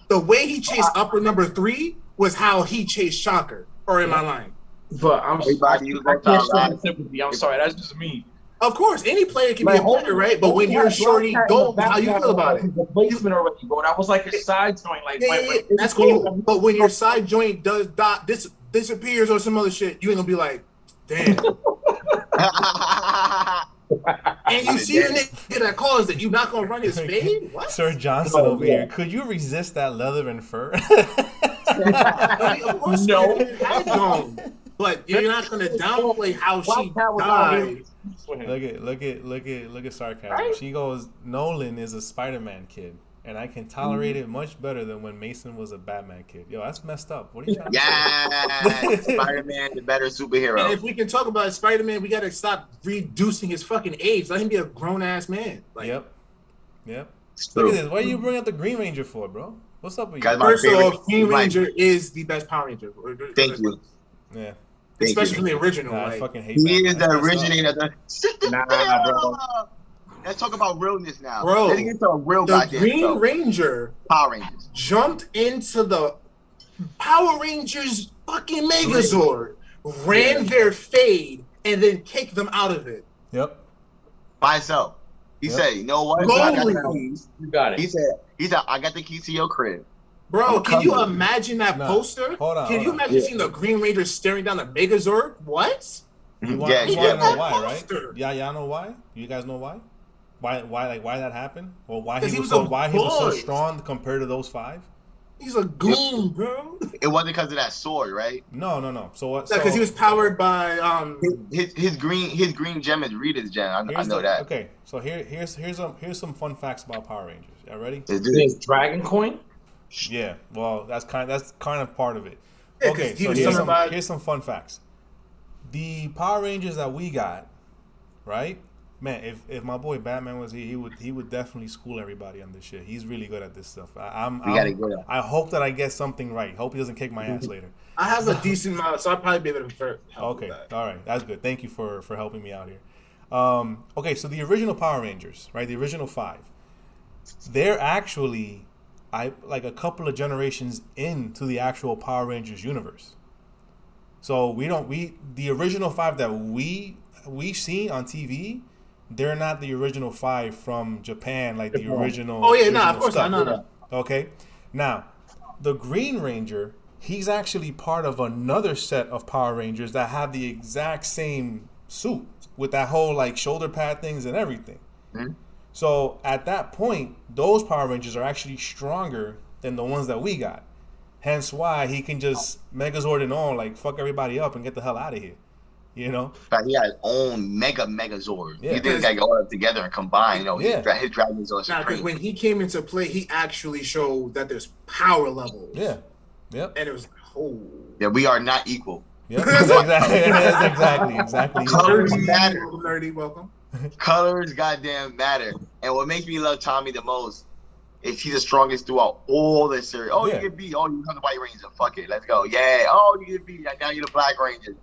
The way he chased upper number 3 was how he chased Shocker. Or am I lying? But I can't show him sympathy. I'm sorry, that's just me. Of course, any player can be a player, right? But when you're shorty gold, how you feel about it? Replacement already, bro. That was like a side joint. Like, that's cool. But when your side joint does disappears or some other shit, you ain't gonna be like, damn. And you see the nigga that calls that you not gonna run his fade? What? Sir Johnson over here. Could you resist that leather and fur? Of course, no. But you're not gonna downplay how she died. Look at sarcasm. Right? She goes, Nolan is a Spider-Man kid, and I can tolerate it much better than when Mason was a Batman kid. Yo, that's messed up. What are you trying to say? Spider-Man, the better superhero. And if we can talk about Spider-Man, we gotta stop reducing his fucking age. Let him be a grown-ass man. Like, Yep. Look at this. Why you bring up the Green Ranger for, bro? What's up with you? First off, Green Ranger is the best Power Ranger. Thank you. Yeah. Especially from the original. Nah, like, I fucking hate he that. is the originator. Bro. Let's talk about realness now. Bro, let's get to a real the Green Ranger Power Rangers jumped into the Power Rangers fucking Megazord, ran their fade, and then kicked them out of it. Yep. By himself. He said, you know what? I got the keys. You got it. He said, I got the keys to your crib. Bro, can you imagine that poster? Can you imagine seeing the Green Ranger staring down the Megazord? What? You want to know why, right? Yeah, y'all know why? You guys know why? Why that happened? Or why he was so strong compared to those 5? He's a goon, bro. It wasn't because of that sword, right? No. So what? Because he was powered by his green gem is Rita's gem. I know that. Okay, so here's some fun facts about Power Rangers. Y'all ready? There's Dragon Coin. Yeah, well, that's kind of part of it. Yeah, okay, so here's some fun facts. The Power Rangers that we got, right? Man, if my boy Batman was here, he would definitely school everybody on this shit. He's really good at this stuff. I hope that I get something right. Hope he doesn't kick my ass later. I have a decent amount, so I'll probably be able to help. Okay, all right, that's good. Thank you for helping me out here. Okay, so the original Power Rangers, right? The original 5, they're actually like a couple of generations into the actual Power Rangers universe. So the original 5 that we see on TV, they're not the original 5 from Japan, like the original. Oh yeah, of course I know that. Okay, now the Green Ranger, he's actually part of another set of Power Rangers that have the exact same suit with that whole like shoulder pad things and everything. Mm-hmm. So at that point, those Power Rangers are actually stronger than the ones that we got. Hence why he can just Megazord and all, like fuck everybody up and get the hell out of here. You know? But he had his own Megazord. Yeah. He didn't get all together and combine. You know, his Dragons are supreme. Because when he came into play, he actually showed that there's power levels. Yeah. Yep. And it was yeah, we are not equal. Yep. Exactly. Colors matter. Nerdy, welcome. Colors goddamn matter. And what makes me love Tommy the most is he's the strongest throughout all the series. Oh, you get beat. Oh, you become the White Ranger. Fuck it. Let's go. Yeah. Oh, you get beat. Now you're the Black Ranger.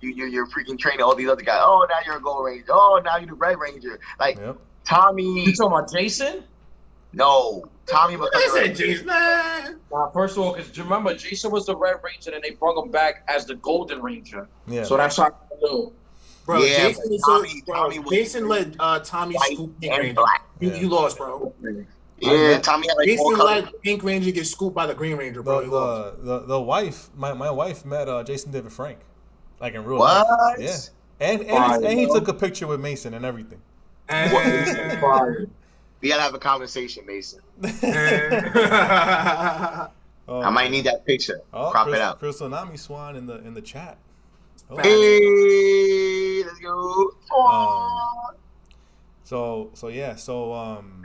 You're freaking training all these other guys. Oh, now you're a Gold Ranger. Oh, now you're the Red Ranger. Like, Tommy. You talking about Jason? No. Tommy was Jason, man. First of all, because remember, Jason was the Red Ranger and they brought him back as the Golden Ranger. Yeah. So that's how I know. Bro, yeah, Jason let Tommy scoop Pink Ranger. You lost, bro. Yeah, Tommy had like Jason let Pink Ranger get scooped by the Green Ranger, bro. The wife, my wife met Jason David Frank, like in real life. Yeah, and he took a picture with Mason and everything. We gotta have a conversation, Mason. Oh, I might need that picture. Oh, Crop it out. Crystal Nami Swan in the chat. Oh. Hey, let's go.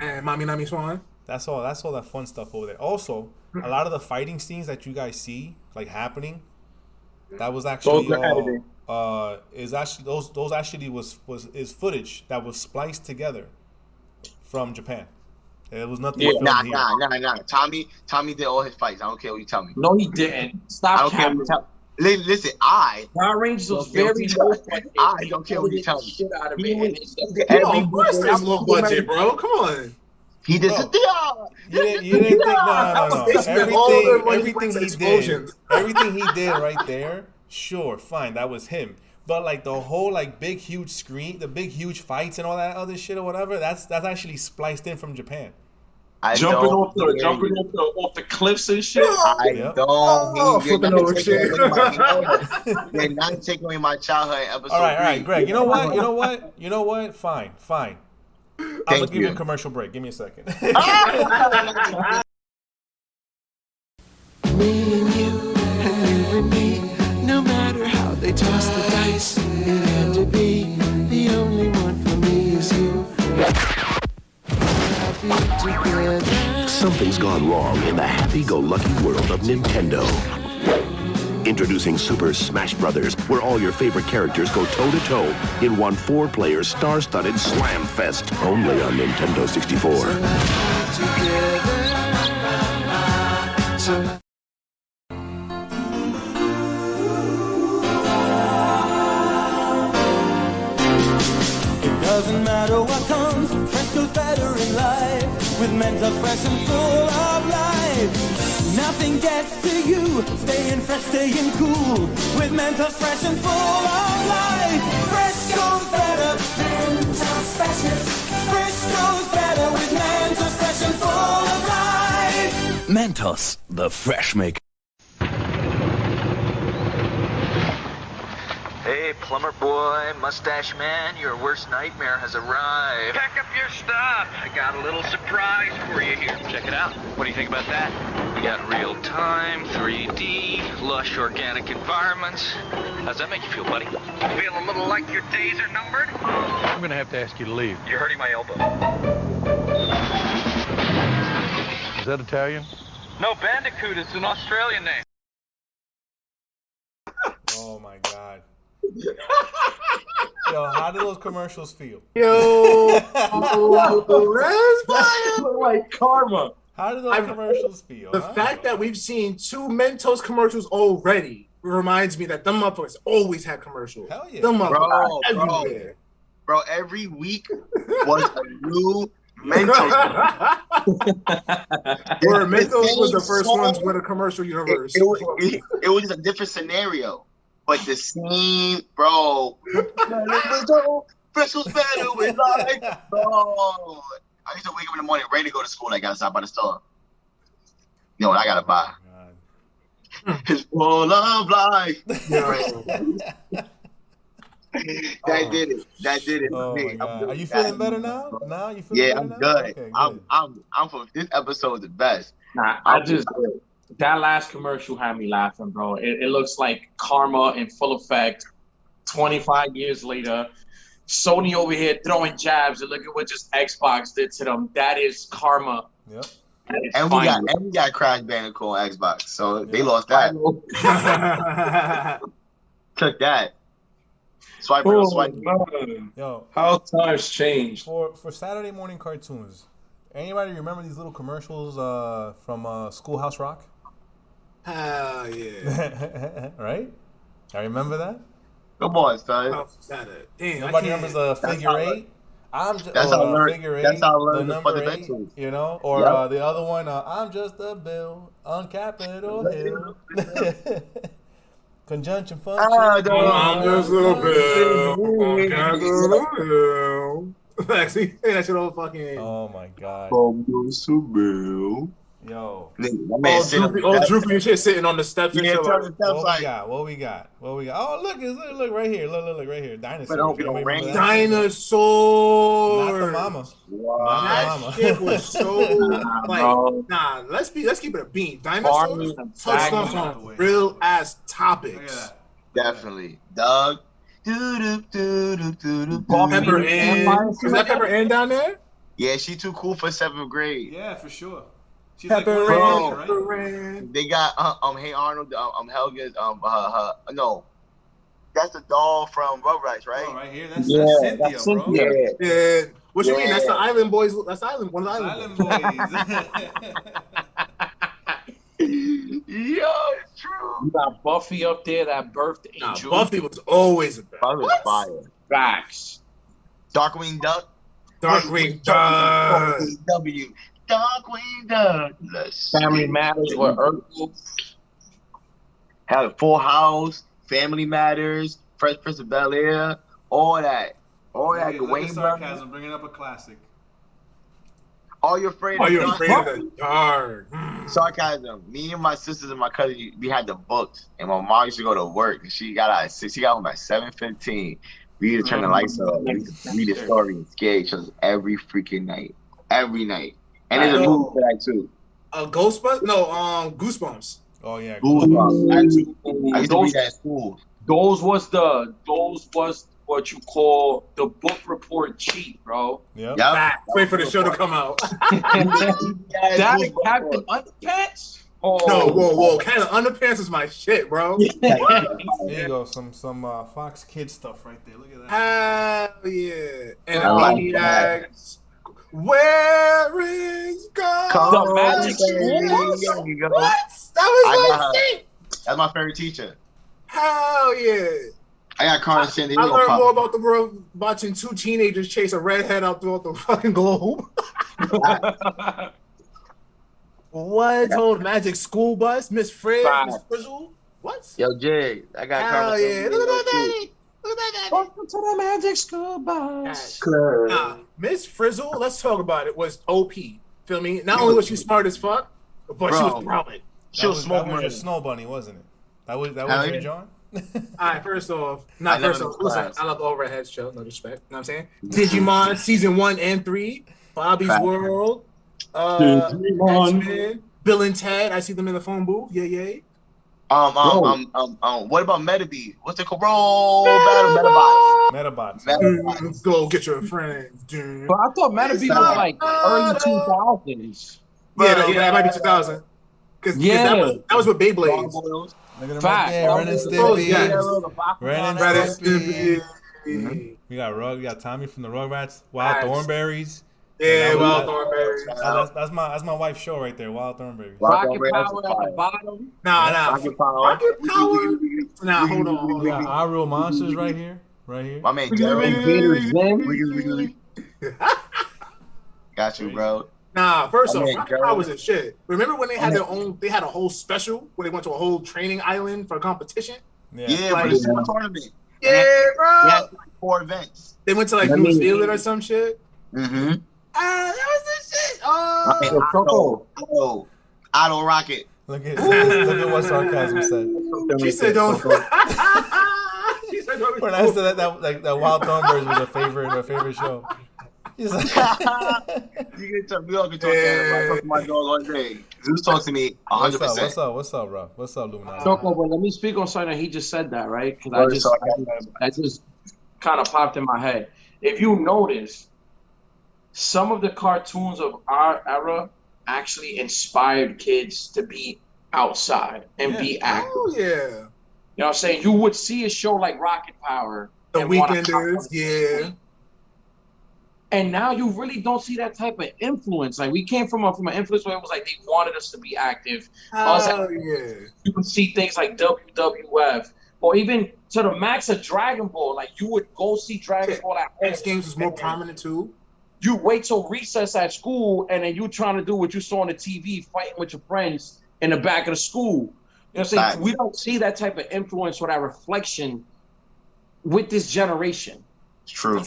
And Mommy Nami Swan. That's all that fun stuff over there. Also, a lot of the fighting scenes that you guys see like happening, that was actually is actually those actually is footage that was spliced together from Japan. It was nothing. Nah. Tommy did all his fights. I don't care what you tell me. No, he didn't. Stop. I don't care what you tell me. Listen, Power Rangers was very low budget. I don't care what you tell me. Shit out of it. Of course, there's low budget, bro. Come on. He did. You didn't think no. Everything he did right there. Sure, fine, that was him. But like the whole like big huge screen, the big huge fights and all that other shit or whatever, that's actually spliced in from Japan. Jumping off the cliffs and shit. You're not taking away my childhood episode. All right, Greg. You know what? Fine. I'm gonna give you a commercial break. Give me a second. Me and you and me, no matter how they toss the dice, it had to be. The only one for me is you. Something's gone wrong in the happy-go-lucky world of Nintendo. Introducing Super Smash Brothers, where all your favorite characters go toe-to-toe in one 4-player star-studded slam fest, only on Nintendo 64. It doesn't matter what comes, fresh goes better in life. With Mentos fresh and full of life. Nothing gets to you, staying fresh, staying cool. With Mentos fresh and full of life. Fresh goes better, Mentos fresh. Fresh goes better with Mentos fresh and full of life. Mentos, the fresh maker. Hey, plumber boy, mustache man, your worst nightmare has arrived. Pack up your stuff. I got a little surprise for you here. Check it out. What do you think about that? We got real-time, 3D, lush organic environments. How's that make you feel, buddy? Feel a little like your days are numbered? I'm gonna have to ask you to leave. You're hurting my elbow. Is that Italian? No, Bandicoot is an Australian name. Oh my god. Yo, how do those commercials feel? Yo, like karma. How do those commercials feel? The fact that we've seen 2 Mentos commercials already reminds me that them motherfuckers always had commercials. Hell yeah. Them motherfuckers everywhere. Bro, every week was a new Mentos. Where Mentos was the first ones with a commercial universe. It was just a different scenario. But the same, bro. Fresh was better with life. Bro. I used to wake up in the morning ready to go to school. I gotta stop by the store. You know what I gotta buy? It's full of life. That did it. Oh my God. Are you feeling better now? Now you feeling better I'm now? good. Okay, I'm for this episode is the best. Nah, that last commercial had me laughing, bro. It looks like karma in full effect. 25 years later, Sony over here throwing jabs, and look at what just Xbox did to them. That is karma. Yep. And we got Crash Bandicoot on Xbox, so they lost that. Took that. Swipe. Yo, how times change. For Saturday morning cartoons, anybody remember these little commercials from Schoolhouse Rock? Hell yeah. Right? I remember that. Come on, son. Damn, nobody remembers the figure 8. That's how I learned. Figure 8. That's how I learned the number 8. You know, or the other one. I'm just a bill on Capitol Hill. Conjunction function. I'm just a bill on Capitol Hill. Actually, that shit all fucking. Oh my God. I'm just a bill Yo. My man sitting on the Oh, steps. droopy and shit sitting on the steps and Yeah, shit. turn the steps What like. we got? What we got? What we got? Oh, look right here. Look right here. Dinosaurs. don't Anybody remember that? Dinosaurs. Not the mama. Wow. Not the That mama. shit was so like, let's keep it a bean. Dinosaurs touched on some real ass topics. Definitely. Doug. Pepper Ann. Is that Pepper Ann down there? Yeah, she too cool for 7th grade. Yeah, for sure. She's Pepper like, Ann. right? Pepper Ann. They got Hey Arnold, Helga's no. That's the doll from Rugrats, right? Oh, right here. That's Cynthia, that's bro. Yeah. What you mean? That's the Island Boys. That's Island. One of the Island Boys. Yo, it's true. You got Buffy up there that birthed Angel. Buffy was always a Buffy was fire. Facts. Darkwing Duck. Darkwing Duck. W. Darkwing Duck. Family Matters with Urkel. Had Full House, Family Matters, Fresh Prince of Bel-Air, all that. All that. Look at Wayne sarcasm, bringing up a classic. Are you afraid Are of you the afraid of the dark? Sarcasm. Me and my sisters and my cousin, we had the books, and my mom used to go to work. And she got out at 6. She got home at 7:15. We used to turn the lights off. We used to read the story and scare each other every freaking night. Every night. And there's a movie for that too. Ghostbusters? No, Goosebumps. Oh yeah. Goosebumps. I used to read that at school. Those was what you call the book report cheat, bro. Yeah. Wait for the show to come out. That Captain Underpants? Oh. No, whoa. Kind of Underpants is my shit, bro. There you go. Some Fox Kids stuff right there. Look at that. Hell yeah. And Animaniacs. Where is God? The Magic School? What? That was my shit. That's my favorite teacher. Hell yeah. I got Carter San Diego. I learned more about the world watching 2 teenagers chase a redhead out throughout the fucking globe. What? Told Magic School Bus, Miss Fred, Miss Frizzle. What? Yo, Jig, I got Hell Carter yeah. Look at that. Look at that. Welcome to the Magic School Bus. Miss Frizzle, let's talk about it, was OP. Feel me? Not only was she smart as fuck, but she was brilliant. That was your Snow Bunny, wasn't it? That was your John? Alright, first off, listen, I love the Overhead show, no disrespect. You know what I'm saying? Digimon season 1 and 3, Bobby's World, X-Men, Bill and Ted, I see them in the phone booth. Yeah. What about Metabee? What's it called? Roll battle Metabots. Go get your friends, dude. But I thought Metabee was like early 2000s. Yeah, that might be 2000. Because that was with Beyblades. Look at them right there, Ren and Stimpy. Ren and Stimpy. We got Tommy from the Rugrats. Wild Thornberries. Yeah, Wild Thornberries. That's my wife's show right there. Wild Thornberries. Rocket Power at the bottom. Nah. Rocket Power. Rocket Power. Nah, hold on. We got Our Real Monsters right here. My man Jerry. Got you, bro. Nah, first off, Rocket Power was a shit. Remember when they had they had a whole special where they went to a whole training island for a competition? Yeah, for the summer tournament. Yeah, bro. They had like 4 events. They went to like New Zealand or some shit. Mm-hmm. That was the shit. Oh, Auto Rocket. Look at what sarcasm said. She said don't. When I said that Wild Thornberries was her favorite show. He's like, you can talk to my dog all day. Zeus talks to me 100%. What's up, bro? What's up, Luminati? Choco, but let me speak on something. He just said that, right? Because I just kind of popped in my head. If you notice, some of the cartoons of our era actually inspired kids to be outside and be active. Oh, yeah. You know what I'm saying? You would see a show like Rocket Power. The Weekenders, yeah. And now you really don't see that type of influence. Like, we came from an influence where it was like they wanted us to be active. Oh, yeah. You would see things like WWF or even to the max of Dragon Ball. Like, you would go see Dragon Ball at home. X Games was more prominent, too. You wait till recess at school, and then you trying to do what you saw on the TV, fighting with your friends in the back of the school. You know what I'm saying? We don't see that type of influence or that reflection with this generation. It's true.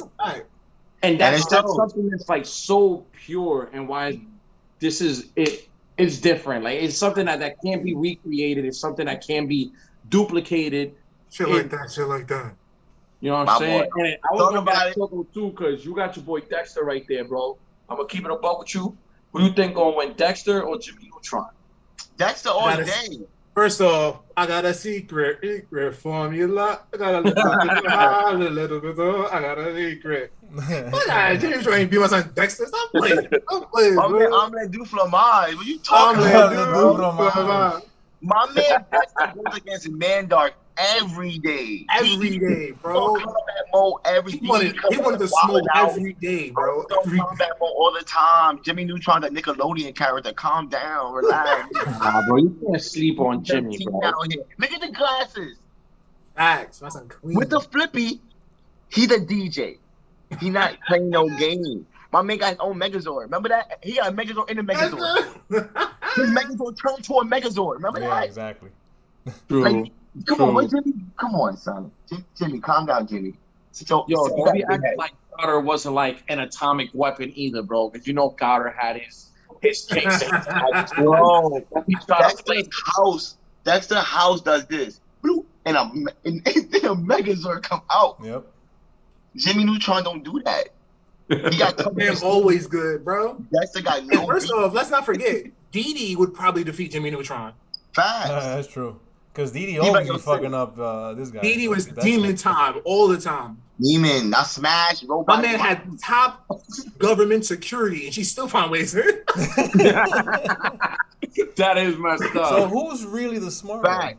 And that's something that's like so pure, and why this is it. it's different. Like it's something that can't be recreated. It's something that can be duplicated. Shit like that. You know what My I'm saying? boy. And I was going back to Choco too, because you got your boy Dexter right there, bro. I'm gonna keep it above with you. Who do you think gonna win, Dexter or Jimmy Neutron? Dexter all day. First off, I got a secret formula. I got a little bit of, I got a secret. James Neutron ain't be my son Dexter. Stop playing. Stop playing, bro. Omelette du fromage. What you talking about? My man Dexter goes against Mandark every day. Every day, bro. Combat mode every day. He wanted to smoke every day, bro. Combat mode all the time. Jimmy Neutron, the Nickelodeon character. Calm down, relax. Nah, bro, you can't sleep on Jimmy, bro. Look at the glasses. Facts. That's unclean. With the flippy, he's a DJ. He not playing no game. My man got his own Megazord. Remember that? He got a Megazord in the Megazord. His Megazord turned to a Megazord. Remember that? Yeah, exactly. Like, come on, Jimmy. Come on, son. Jimmy, calm down, Jimmy. Yo, don't be acting like Goddard wasn't like an atomic weapon either, bro. Because you know Goddard had his JxN. Bro, Dexter House does this. And a Megazord come out. Yep. Jimmy Neutron don't do that. He got man always good, bro. Dexter got no. First off, let's not forget, Dee would probably defeat Jimmy Neutron. Fast. That's true. Because Dee always be fucking up this guy. Dee was demon time all the time. Demon, not Smash. My man had top government security, and she still found ways. That is messed up. So who's really the smart one?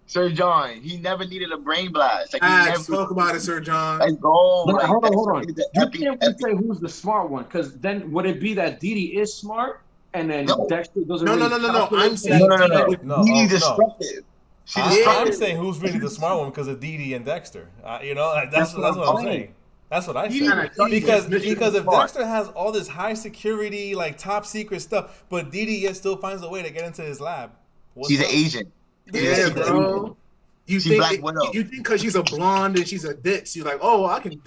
Sir John, he never needed a brain blast. Like, talk about it, Sir John. Let's go. But like, hold on. You can't really say who's the smart one, because then would it be that Dee is smart and then Dexter doesn't? No. I'm saying Dee destructive. I'm saying who's really the smart one because of Dee and Dexter. You know, that's what I'm saying. That's what I say. Because if Dexter has all this high security, like top secret stuff, but Dee yet still finds a way to get into his lab. She's an agent. Yeah, bro. You think because she's a blonde and she's a ditz, you're like, oh, I can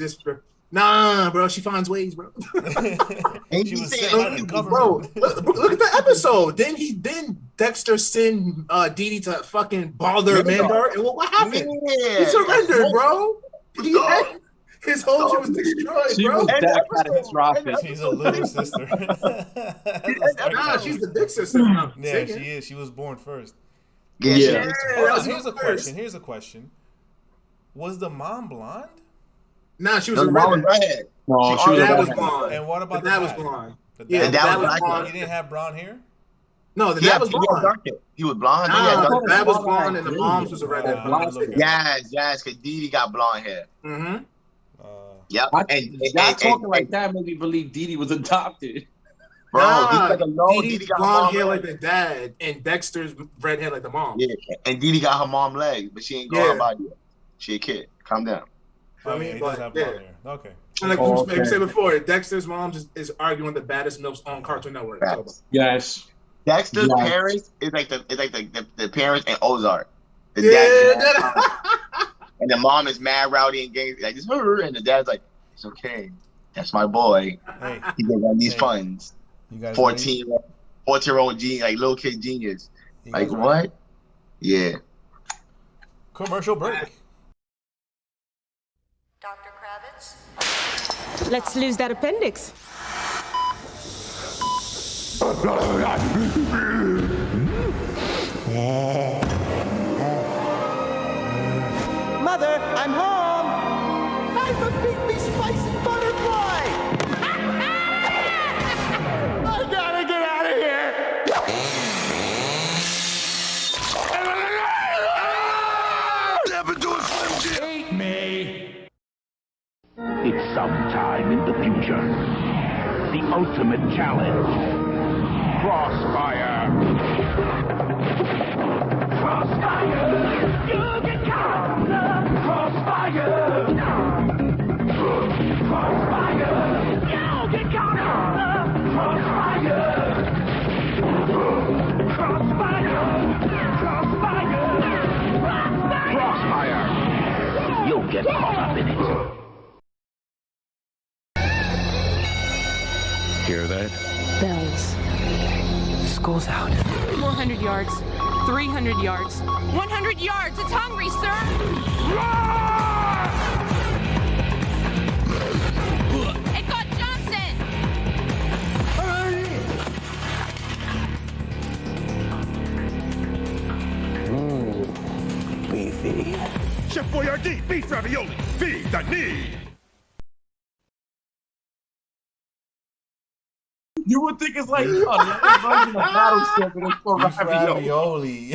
Nah, bro, she finds ways, bro. She was sent by the government. Bro, look at the episode. Then Dexter send Dee to fucking bother Mandark, and what happened? Yeah. He surrendered, bro. His whole shit was destroyed, she bro. Was that catastrophic. She's a little sister. Nah, she's the big sister. Yeah, she is. She was born first. Yeah. Here's a question. Was the mom blonde? Nah, she was a redhead. No, she was blonde. And what about the dad? Was blonde. The dad was blonde. He didn't have brown hair? No, the dad was blonde. He was blonde. Nah, the dad was blonde and the mom's was a redhead. Yes, because Dee got blonde hair. Mm-hmm. Yep. And talking like that made me believe Dee was adopted. Bro, Dee got blonde hair like the dad, and Dexter's red hair like the mom. Yeah, and Dee got her mom legs, but she ain't grown her body yet. She a kid. Calm down. I mean, he does have blonde hair. Okay. And like you said before, Dexter's mom is arguing the baddest milfs on Cartoon Network. Yes. Dexter's parents is like the parents in Ozark. The dad, and the mom is mad, rowdy, and gay. Like it's her, and the dad's like, it's okay. That's my boy. Hey. He gave on these funds. 14-year-old genius, like little kid genius. Like what? Yeah. Commercial break. Dr. Kravitz? Let's lose that appendix. Mother, I'm home. I'm a big spicy butterfly. I gotta get out of here. Eat me. It's sometime in the future. The ultimate challenge. Crossfire. Crossfire. You can count the crossfire. Crossfire. You can count the crossfire. Crossfire. Crossfire. Crossfire. You'll get caught up in it. Hear that? Bells. school's out. 400 yards. 300 yards. 100 yards. It's hungry, sir. It got Johnson. Beefy. Chef Boyardee, beef ravioli. Feed the need. You would think it's like a version of Battleship, but it's for Beef ravioli.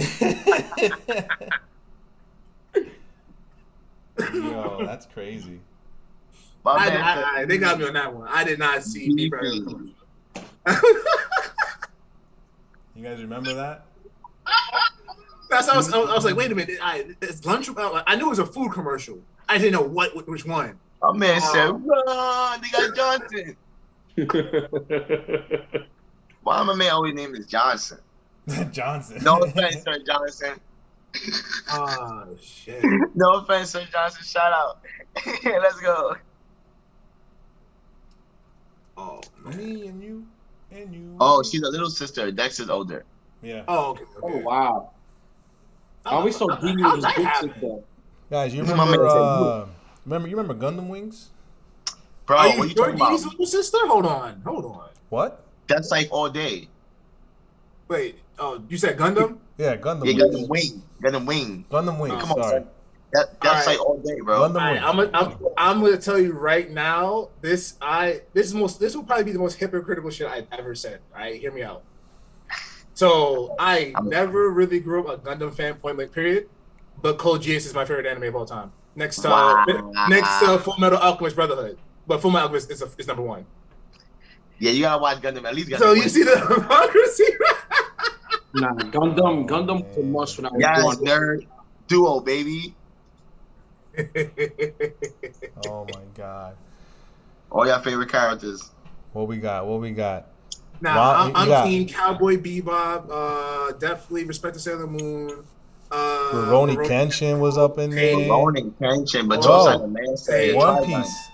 Yo, that's crazy. They got me on that one. I did not see beef ravioli. You guys remember that? That's I was like, wait a minute. It's lunch. I knew it was a food commercial. I didn't know which one. Oh man said, run! They got Johnson. Why my man always name is Johnson? Johnson. No offense, Sir Johnson. Oh shit. No offense, Sir Johnson. Shout out. Let's go. Oh, me and you and you. Oh, she's a little sister. Dexter's older. Yeah. Oh, okay. Oh wow. Are we so deep with this big sister? Guys, you This is my remember? man. You remember Gundam Wings? Bro, Are what you you talking about? Yudi's little sister? Hold on. What? That's like all day. Wait. Oh, you said Gundam? Yeah, Gundam Yeah, Wings. Gundam Wing. Gundam Wing. Gundam Wings. Come on, Sorry. son. That's All right. like all day, bro. Gundam Wings. I'm gonna tell you right now. This will probably be the most hypocritical shit I've ever said. All right, hear me out. So I never really grew up a Gundam fan, point blank period. But Code Geass is my favorite anime of all time. Next to Full Metal Alchemist Brotherhood. But Full Metal Alchemist is number one. Yeah, you gotta watch Gundam at least. So you see the hypocrisy? Nah, Gundam was a must when I was Yes, born. nerd. Duo, baby. Oh my god. All your favorite characters. What we got? Nah, I'm got team Cowboy Bebop. Definitely Respect to Sailor Moon. Rurouni Kenshin was up in there. Rurouni Kenshin, but Bro, like a man said,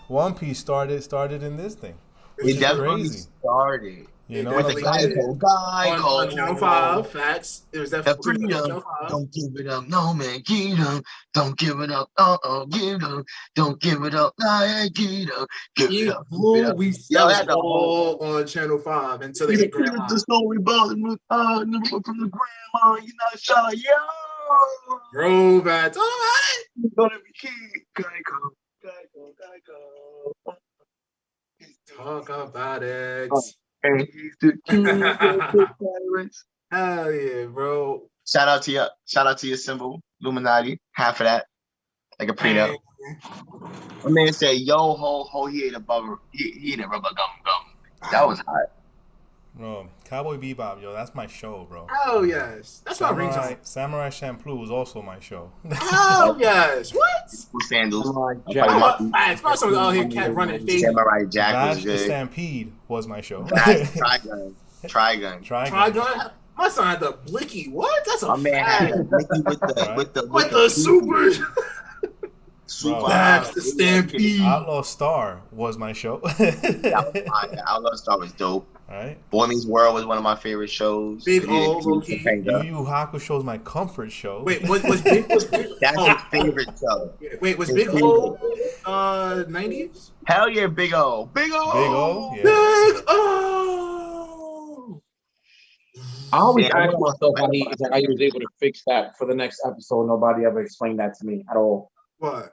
One Piece started in this thing. It definitely started. You know, with the guy on Channel 5, facts. It was definitely on Channel 5. Don't give it up, no man, get up. Don't give it up, get up. Don't give it up, nah, get up. Give it up. We that was all on Channel 5 until they get grandma. The story about from the grandma, you're not shy, yo. Bro, that's all right. You're gonna be kid. Geico. Talk about it. And he's the king. Hell yeah, bro. Shout out to your symbol, Illuminati. Half of that. Like a prenup. My man said, yo, ho, he ate a rubber gum. That was hot. Bro, Cowboy Bebop, yo, that's my show, bro. Oh yes. That's my ringtone. Samurai Champloo was also my show. Oh yes. What? With sandals. It's not someone out here cat running face. Samurai Jack was Vash good. the Stampede was my show. Trigun. My son had the blicky. What? That's a my man had the blicky with the super. Bro, That's the Stampede. Outlaw Star was my show. Outlaw Star was dope. All right. Boy Meets World was one of my favorite shows. Big O, low-key. Yu Yu Hakusho is my comfort show. Wait, was Big? That's his favorite show. Wait, was Big O 90s? Hell yeah, Big O. Big O. Big O. Yeah. Big O. I always ask myself how he was able to fix that for the next episode. Nobody ever explained that to me at all. What?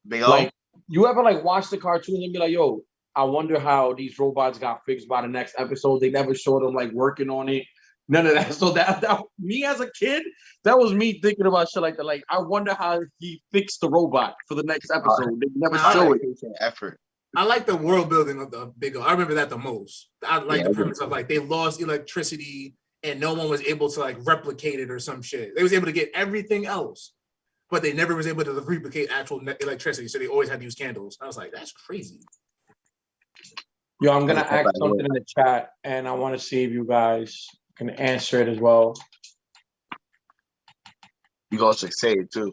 Big O? Like, you ever watch the cartoon and be like, yo, I wonder how these robots got fixed by the next episode. They never showed them working on it. None of that. So that me as a kid, that was me thinking about shit like that. Like, I wonder how he fixed the robot for the next episode. They never show it. Effort. I like the world building of the Big O. I remember that the most. I like the premise of they lost electricity and no one was able to replicate it or some shit. They was able to get everything else, but they never was able to replicate actual electricity. So they always had to use candles. I was like, that's crazy. Yo, I'm going to ask something in the chat, and I want to see if you guys can answer it as well. You guys should say it, too.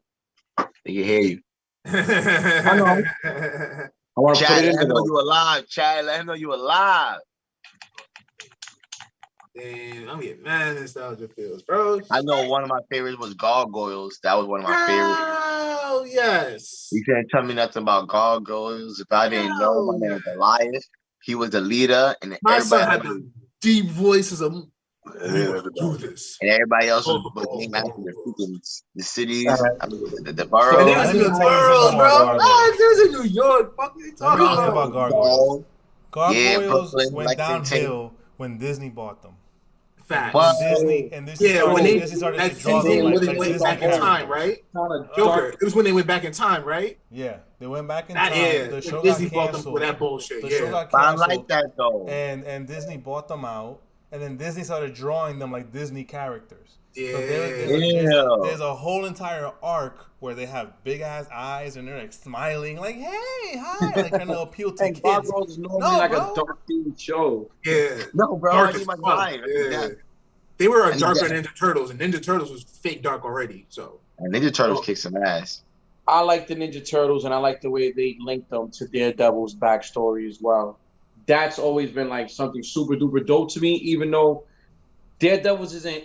They can hear you. I know. I want to put it in there. You alive, Chad. Let him know you alive. Damn, I'm getting mad nostalgia feels, bro. I know one of my favorites was Gargoyles. That was one of my favorites. Oh yes. You can't tell me nothing about Gargoyles. If I didn't know, my name was Yes. Elias. He was the leader, and My son everybody had the deep voices of do this. and everybody else was named after the cities, I mean, the And boroughs. they was in the world, bro. Ah, there's in New York. Fuck you Let me talking tell you about? about Gargoyles. Yeah, Gargoyles Brooklyn, went Lexington. downhill when Disney bought them. Facts. When Disney started that to draw season them when like they went Disney back in time, characters. right? Joker. It was when they went back in time, right? Yeah, they went back in That- time. yeah, The show Disney got bought them canceled. with that bullshit, The yeah. show got But I canceled. like that though. And Disney bought them out, and then Disney started drawing them like Disney characters. Yeah. So there's a whole entire arc where they have big ass eyes and they're like smiling, like "Hey, hi," like trying to appeal to kids. Gargoyles is normally like a dark themed show. Yeah. No, bro, Dark I need as my fuck. guy. Yeah. They were I a need darker that. Ninja Turtles, and Ninja Turtles was fake dark already. So And Ninja Turtles kick some ass. I like the Ninja Turtles, and I like the way they linked them to Daredevil's backstory as well. That's always been like something super duper dope to me, even though Daredevil's isn't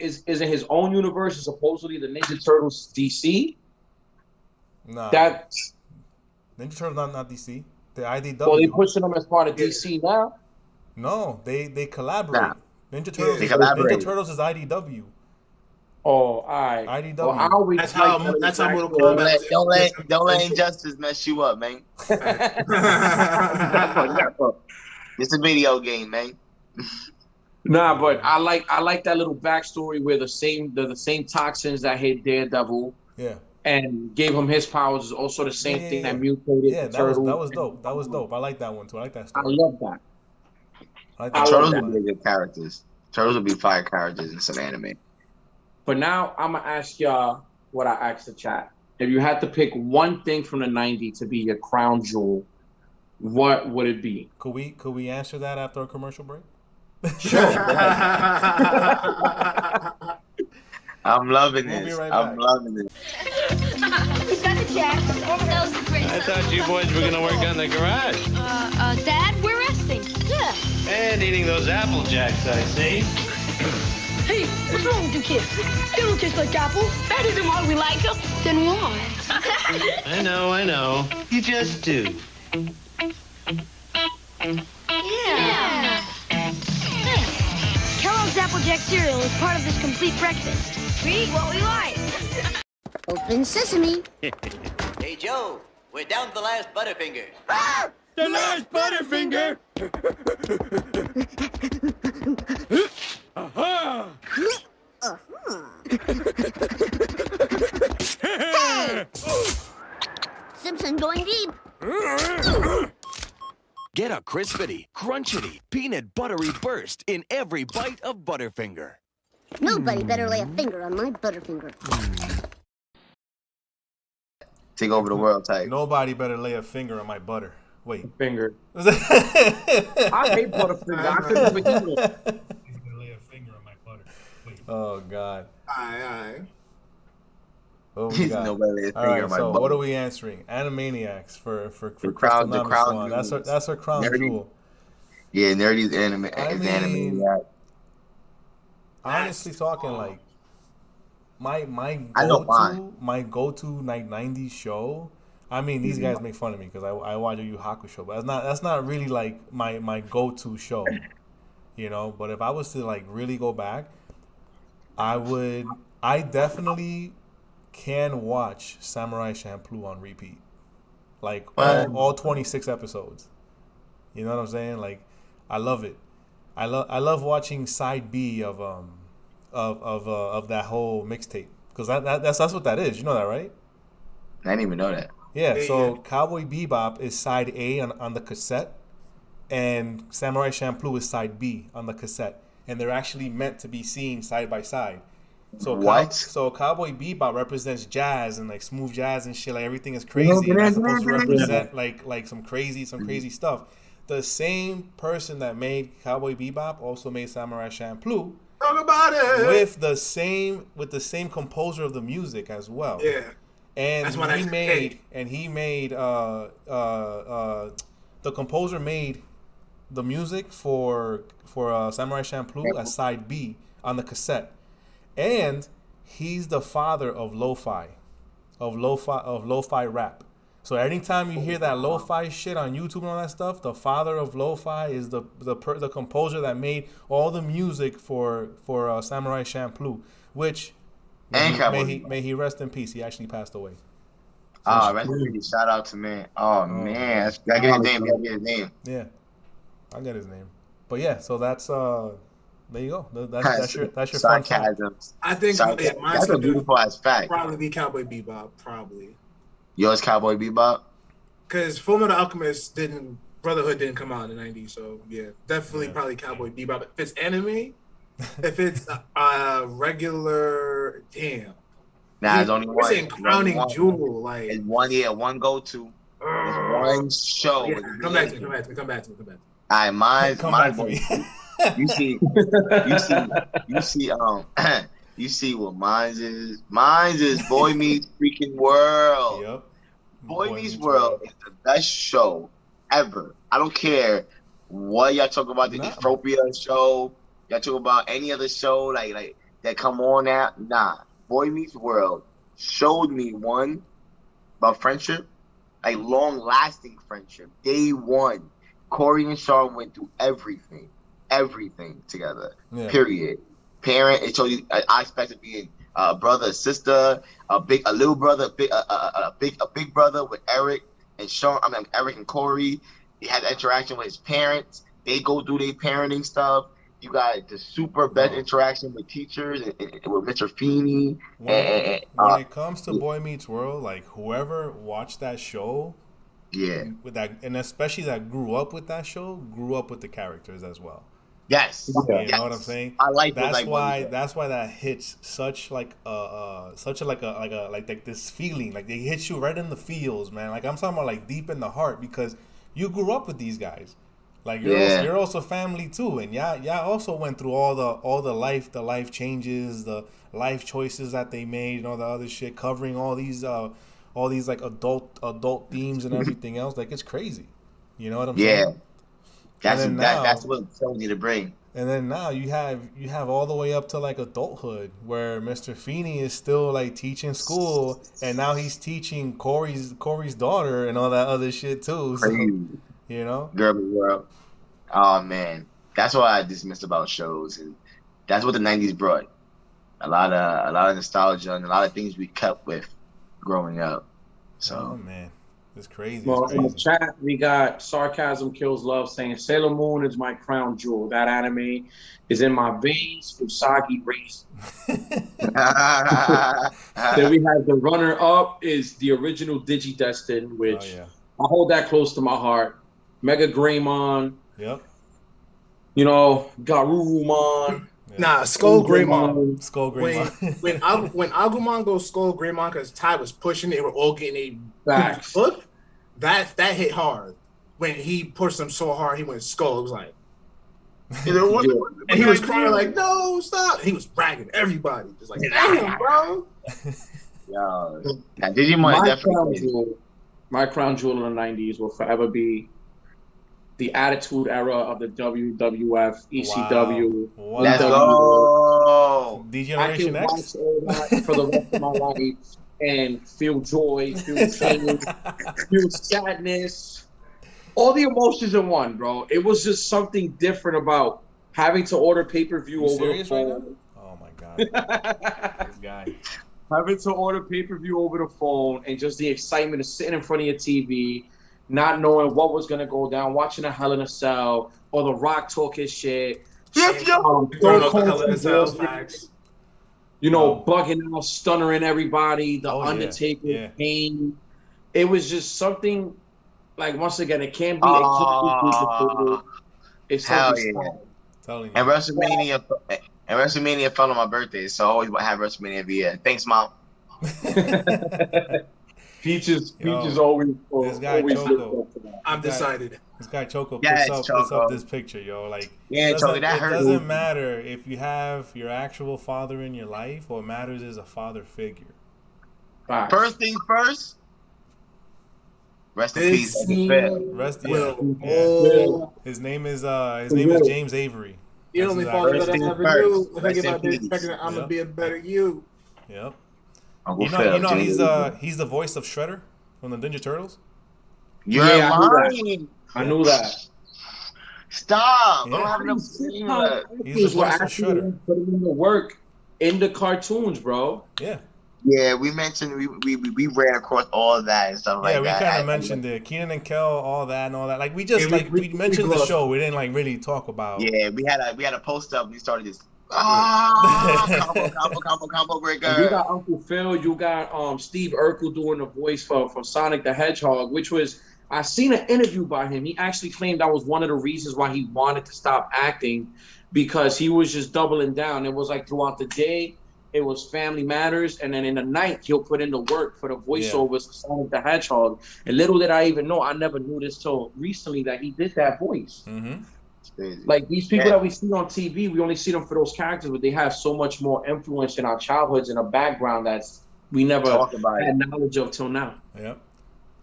his own universe. It's supposedly the Ninja Turtles DC. Nah, That Ninja Turtles not DC. The IDW. well, they pushing them as part of DC now. No, they collaborate. Nah. Ninja Turtles. They collaborate. Ninja Turtles is IDW. Oh, all right. IDW. Well, I always That's liked how that Mortal Don't Kombat. let Injustice mess you up, man. It's a video game, man. Nah, but I like that little backstory where the same toxins that hit Daredevil Yeah. and gave him his powers is also the same thing that mutated Yeah, the that was turtle. dope. That was dope. I like that one too. I like that I story. love that. I like I that. Turtles love would be good characters. Turtles would be fire characters in some anime. But now I'm gonna ask y'all what I asked the chat. If you had to pick one thing from the '90s to be your crown jewel, what would it be? Could we answer that after a commercial break? I'm loving We'll be this. right I'm back. loving it. He's got the jacks. Those are great. I thought you boys were gonna work on the garage. Dad, we're resting. Yeah. And eating those apple jacks, I see. Hey, what's wrong with you kids? They don't taste like apples. That isn't why we like them. Then why? I know. You just do. Yeah. Kellogg's Applejack cereal is part of this complete breakfast. We eat what we like. Open sesame. Hey, Joe, we're down to the last Butterfinger. The last Butterfinger! Aha! Hey! Simpson going deep. Get a crispity, crunchity, peanut buttery burst in every bite of Butterfinger. Nobody better lay a finger on my Butterfinger. Take over the world type. Nobody better lay a finger on my butter. Wait. Finger. I hate Butterfinger. I couldn't even eat it. Lay a finger on my butter. Wait. Oh God. Aye. What we got? Nobody lay a All finger right, on my so butter. what are we answering? Animaniacs for The Crystal crown Nami Swan. jewels. That's her crown Nerdy. jewel. Yeah, Nerdy's anime. I is mean, anime. Yeah. Honestly talking, like my I know go-to like 90s show. I mean, these guys make fun of me because I watch a Yu Hakusho, but that's not really like my go-to show, you know. But if I was to like really go back, I definitely can watch Samurai Champloo on repeat, like all 26 episodes. You know what I'm saying? Like, I love it. I love watching side B of that whole mixtape because that's what that is. You know that, right? I didn't even know that. Yeah. So Cowboy Bebop is side A on the cassette, and Samurai Champloo is side B on the cassette, and they're actually meant to be seen side by side. So What? So Cowboy Bebop represents jazz and like smooth jazz and shit. Like everything is crazy. And that's supposed to represent like some crazy stuff. The same person that made Cowboy Bebop also made Samurai Champloo. Talk about it. With the same composer of the music as well. Yeah. And That's what he I made the composer made the music for Samurai Champloo as side B on the cassette, and he's the father of lo-fi rap. So anytime you hear that lo-fi shit on YouTube and all that stuff, the father of lo-fi is the composer that made all the music for Samurai Champloo, which may he rest in peace. He actually passed away. Rest in peace. Shout out to man. Oh man, I get his name. I get his name. Yeah, I get his name. But yeah, so that's there you go. That's your fun fact. I think that's a beautiful ass fact. Probably be Cowboy Bebop. Probably. Yours Cowboy Bebop. Because Fullmetal Alchemist Brotherhood didn't come out in the '90s, so yeah, definitely probably Cowboy Bebop. If it's anime, if it's regular, damn. Nah, it's only one. It's Crowning Jewel, like it's one go-to. It's one show. Yeah, come back to me. All right, mine's you see what mine's is. Mine's is Boy Meets Freaking World. Yep. Boy Meets World is the best show ever. I don't care what y'all talk about, the Euphoria show. Y'all talk about any other show like that come on now. Nah. Boy Meets World showed me one about friendship, like long-lasting friendship. Day one, Corey and Sean went through everything together. Yeah. Period. Parent, it showed you aspects of being a brother, a sister, a little brother, a big brother with Eric and Sean. Eric and Corey. He had interaction with his parents. They go through their parenting stuff. You got the super best interaction with teachers and with Mr. Feeney. When it comes to Boy Meets World, like whoever watched that show, with that, and especially that grew up with that show, grew up with the characters as well. Yes, you know what I'm saying. I like that's why that hits such like this feeling, like they hit you right in the feels, man. Like I'm talking about like deep in the heart because you grew up with these guys. Like you're also family too, and y'all also went through all the life changes, the life choices that they made, and all the other shit, covering all these like adult themes and everything else. Like it's crazy, you know what I'm saying? That's what shows you to bring. And then now you have all the way up to like adulthood, where Mr. Feeney is still like teaching school, and now he's teaching Corey's daughter and all that other shit too. So, you know, Girl World. Oh man, that's what I dismissed about shows, and that's what the '90s brought. A lot of nostalgia and a lot of things we kept with growing up. So, oh man, it's crazy. Well, in the chat we got Sarcasm Kills Love saying Sailor Moon is my crown jewel. That anime is in my veins for Usagi race. Then we have the runner up is the original Digidestin, which I hold that close to my heart. Mega Greymon. Yep. You know, Garurumon. Nah, Skull Greymon. Skull Greymon. When Agumon goes Skull Greymon because Ty was pushing, they were all getting a back. That hit hard. When he pushed them so hard, he went Skull. It was like, and he was crying like, "No, stop!" He was bragging everybody, just like, "Damn, bro." Yo, Digimon definitely. My crown jewel in the '90s will forever be the Attitude Era of the WWF, ECW. Wow. Let's go. D-Generation X. I can watch all that for the rest of my life and feel joy, feel pain, feel sadness, all the emotions in one, bro. It was just something different about having to order pay-per-view over the phone. Right now? Oh my god, this guy. Having to order pay-per-view over the phone and just the excitement of sitting in front of your TV, not knowing what was going to go down, watching a Hell in a Cell or The Rock talk his shit. You know, bugging out, stunnering everybody, The Undertaker, Kane. It was just something, like, once again, it can't be. It's hell yeah. And WrestleMania fell on my birthday, so I always have WrestleMania every year. Thanks, Mom. Peaches always. This guy Choco. I'm decided. This guy Choco puts up this picture, yo. Like, it doesn't matter if you have your actual father in your life. What matters is a father figure. First things first. Rest in peace, Uncle Phil. His name is James Avery. The That's only his father actor that I name. ever knew. If I Rest get my in bitch peace. pregnant, I'm gonna Yep. be a better you. Yep. Uncle You Phil, know James he's the voice of Shredder from the Ninja Turtles. You're Yeah, lying. I knew that. Stop. Yeah. I don't have enough Sitcom that. He's the actors were voice of actually Shredder. putting in the work in the cartoons, bro. Yeah. Yeah, we mentioned we ran across all that and stuff Yeah, like we that. kind of mentioned it. Keenan and Kel, all that and all that. Like we just Yeah, we mentioned the show. We didn't like really talk about. Yeah, we had a post up and we started just combo breaker. And you got Uncle Phil, you got Steve Urkel doing the voice for Sonic the Hedgehog, which was I seen an interview by him. He actually claimed that was one of the reasons why he wanted to stop acting, because he was just doubling down. It was like throughout the day, it was Family Matters, and then in the night he'll put in the work for the voiceovers for Sonic the Hedgehog. And little did I even know, I never knew this till recently, that he did that voice. Mm-hmm. Like these people that we see on TV, we only see them for those characters, but they have so much more influence in our childhoods and a background that's we never had knowledge of till now. Yep.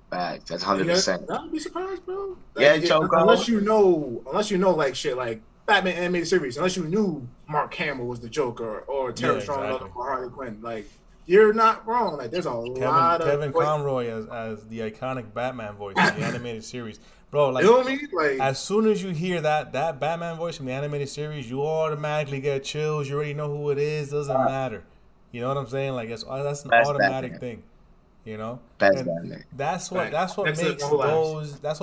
Facts. That's 100%. I'd be surprised, bro. Yeah, Choco. Unless you know like shit like Batman animated series, unless you knew Mark Hamill was the Joker or Tara Strong or Harley Quinn, like you're not wrong. Like there's a lot of Kevin Conroy as the iconic Batman voice in the animated series. Bro, like, you know what I mean? Like, as soon as you hear that Batman voice from the animated series, you automatically get chills. You already know who it is. Doesn't matter. You know what I'm saying? Like that's an automatic thing. You know, that's what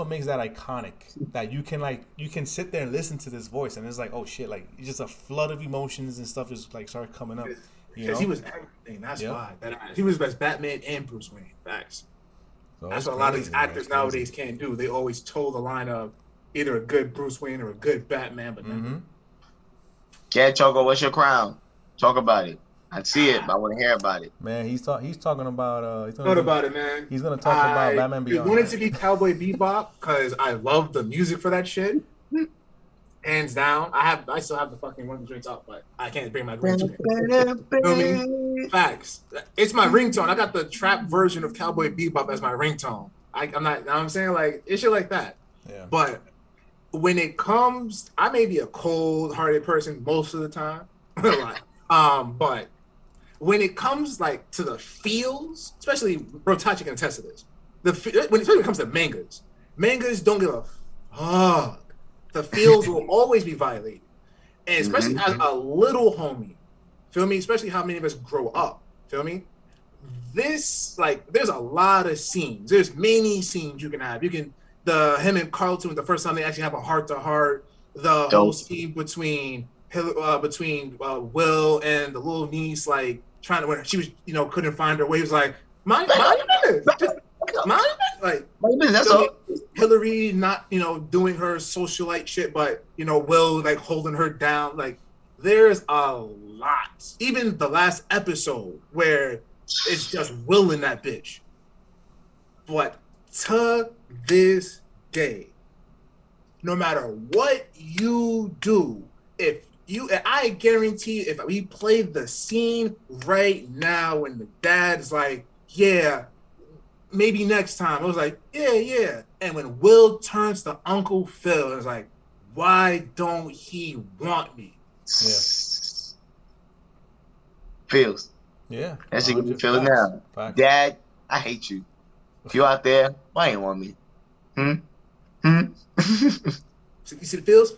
makes that iconic. That you can sit there and listen to this voice, and it's like, oh shit, like it's just a flood of emotions and stuff is like start coming up. Because he was everything. That's why he was best Batman and Bruce Wayne. Facts. So that's what a lot of these actors nowadays can't do. They always toe the line of either a good Bruce Wayne or a good Batman, but Yeah, Choco, what's your crown? Talk about it. I see it, but I want to hear about it. Man, he's talking about man. He's gonna talk about Batman Beyond. I wanted to be Cowboy Bebop because I love the music for that shit. Hands down. I still have the fucking one of the drinks up, but I can't bring my drink to it. Feel me? Facts. It's my ringtone. I got the trap version of Cowboy Bebop as my ringtone. I'm not, you know what I'm saying? Like, it's shit like that. Yeah. But when it comes, I may be a cold-hearted person most of the time. But when it comes like to the feels, especially Bro Tachi can attest to this, when it comes to mangas don't give a fuck. The feels will always be violated. And especially as a little homie, feel me? Especially how many of us grow up, feel me? This, like, there's a lot of scenes. There's many scenes you can have. Him and Carlton, the first time they actually have a heart-to-heart, the whole scene between Will and the little niece, like, trying to, when she was, couldn't find her way, he was like, mind your business. Like, that's all. Hillary not, doing her socialite shit, but Will like holding her down. Like, there's a lot. Even the last episode where it's just Will in that bitch. But to this day, no matter what you do, I guarantee if we played the scene right now when the dad's like, yeah, maybe next time. I was like, yeah. And when Will turns to Uncle Phil, it's like, why don't he want me? Yeah. Feels. Yeah. That's what you feel now. Facts. Dad, I hate you. If you out there, why ain't want me? So you see the feels?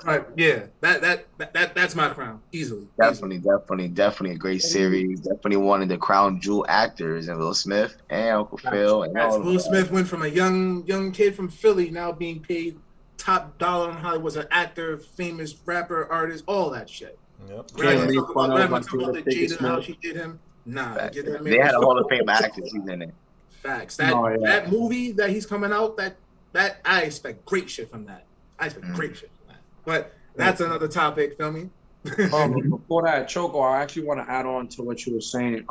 Right, yeah, that's my crown, easily. Definitely a great series. Definitely one of the crown jewel actors, and Will Smith and Uncle Phil. And Will Smith went from a young kid from Philly now being paid top dollar in Hollywood as an actor, famous rapper, artist, all that shit. Yep. Talk about the Jada, how she did him. Nah, they had a Hall of Fame actor. He's in it. Facts. That movie that he's coming out, that I expect great shit from that. Great shit. But that's another topic, feel me? Before that, Choco, I actually want to add on to what you were saying.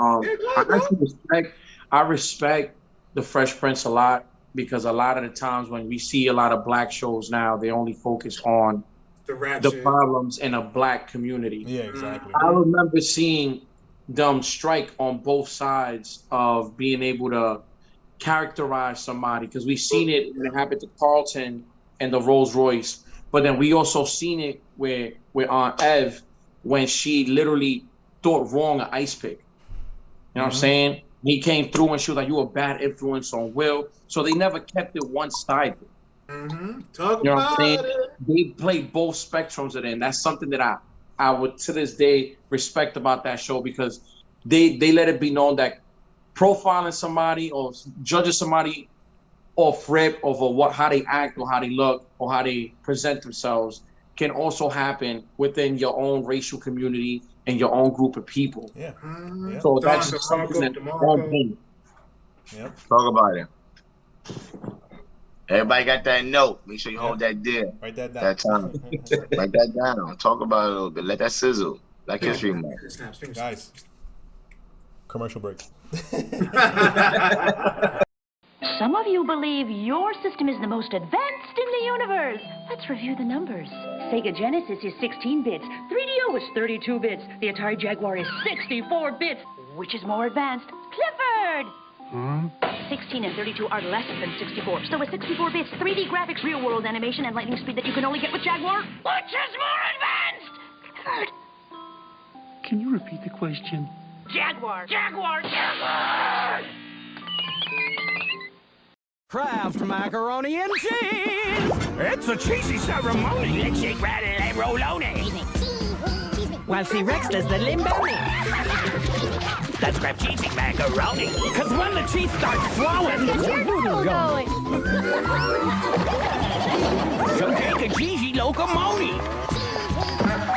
I respect the Fresh Prince a lot, because a lot of the times when we see a lot of black shows now, they only focus on the problems in a black community. Yeah, exactly. I remember seeing them strike on both sides of being able to characterize somebody, because we've seen it when it happened to Carlton and the Rolls Royce, but then we also seen it with Aunt Ev when she literally thought wrong an ice pick. You know what I'm saying? He came through and she was like, "You a bad influence on Will." So they never kept it one-sided. Talk You know what I'm about saying? it. They played both spectrums of it, and that's something that I would to this day respect about that show, because they let it be known that profiling somebody or judging somebody off rip over how they act or how they look or how they present themselves can also happen within your own racial community and your own group of people. Yeah. So that's just something that Yep. Talk about it. Everybody got that note. Make sure you hold that deal. Write that down. That time. Write that down. Talk about it a little bit. Let that sizzle. Like history month. Guys, commercial break. Some of you believe your system is the most advanced in the universe. Let's review the numbers. Sega Genesis is 16 bits. 3DO is 32 bits. The Atari Jaguar is 64 bits. Which is more advanced? Clifford! 16 and 32 are less than 64. So with 64 bits, 3D graphics, real-world animation, and lightning speed that you can only get with Jaguar, which is more advanced? Clifford! Can you repeat the question? Jaguar! Jaguar! Jaguar! Kraft macaroni and cheese! It's a cheesy ceremony! Let's shake, rattle, and roll-on-y! While C-Rex does the limboni. Let's grab cheesy macaroni, because when the cheese starts flowing, Get your voodoo going. so take a cheesy locomotive.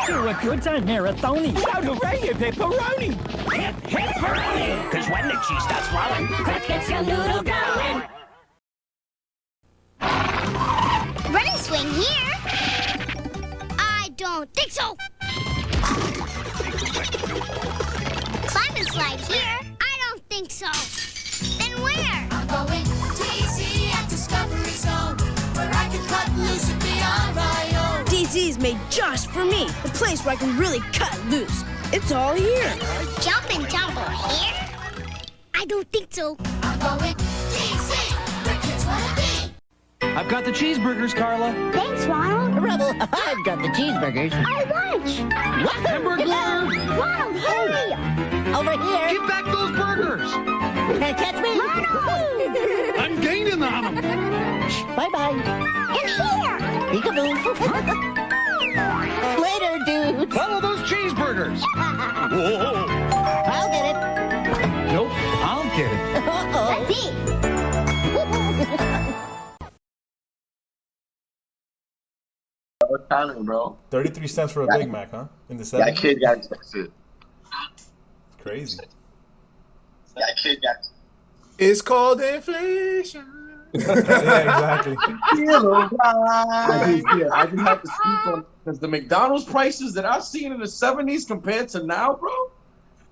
To a good time marathoni. Shout hooray and pepperoni! Hip, pepperoni! Because when the cheese starts flowing, let's get your noodle going! Running swing here? I don't think so. Climb and slide here? I don't think so. Then where? I'm going DC at Discovery Zone, where I can cut loose and be on my own. DC is made just for me. The place where I can really cut loose. It's all here. Jump and tumble here? I don't think so. I'm going DC, where kids wanna be. I've got the cheeseburgers, Carla. Thanks, Ronald. Rubble, I've got the cheeseburgers. Our lunch. Hamburger! Ronald, hurry! Over here. Get back those burgers! Catch me. Ronald! I'm gaining on them! Bye-bye. And here! Peekaboo. Later, dude. Follow those cheeseburgers! Whoa! I'll get it. Nope, I'll get it. Uh-oh. Let's eat. What's happening, bro? 33 cents for a Big Mac, huh? In the 70s? That kid got expensive. Crazy. That kid got It's called inflation. Yeah, exactly. I just have to speak on, because the McDonald's prices that I've seen in the 70s compared to now, bro.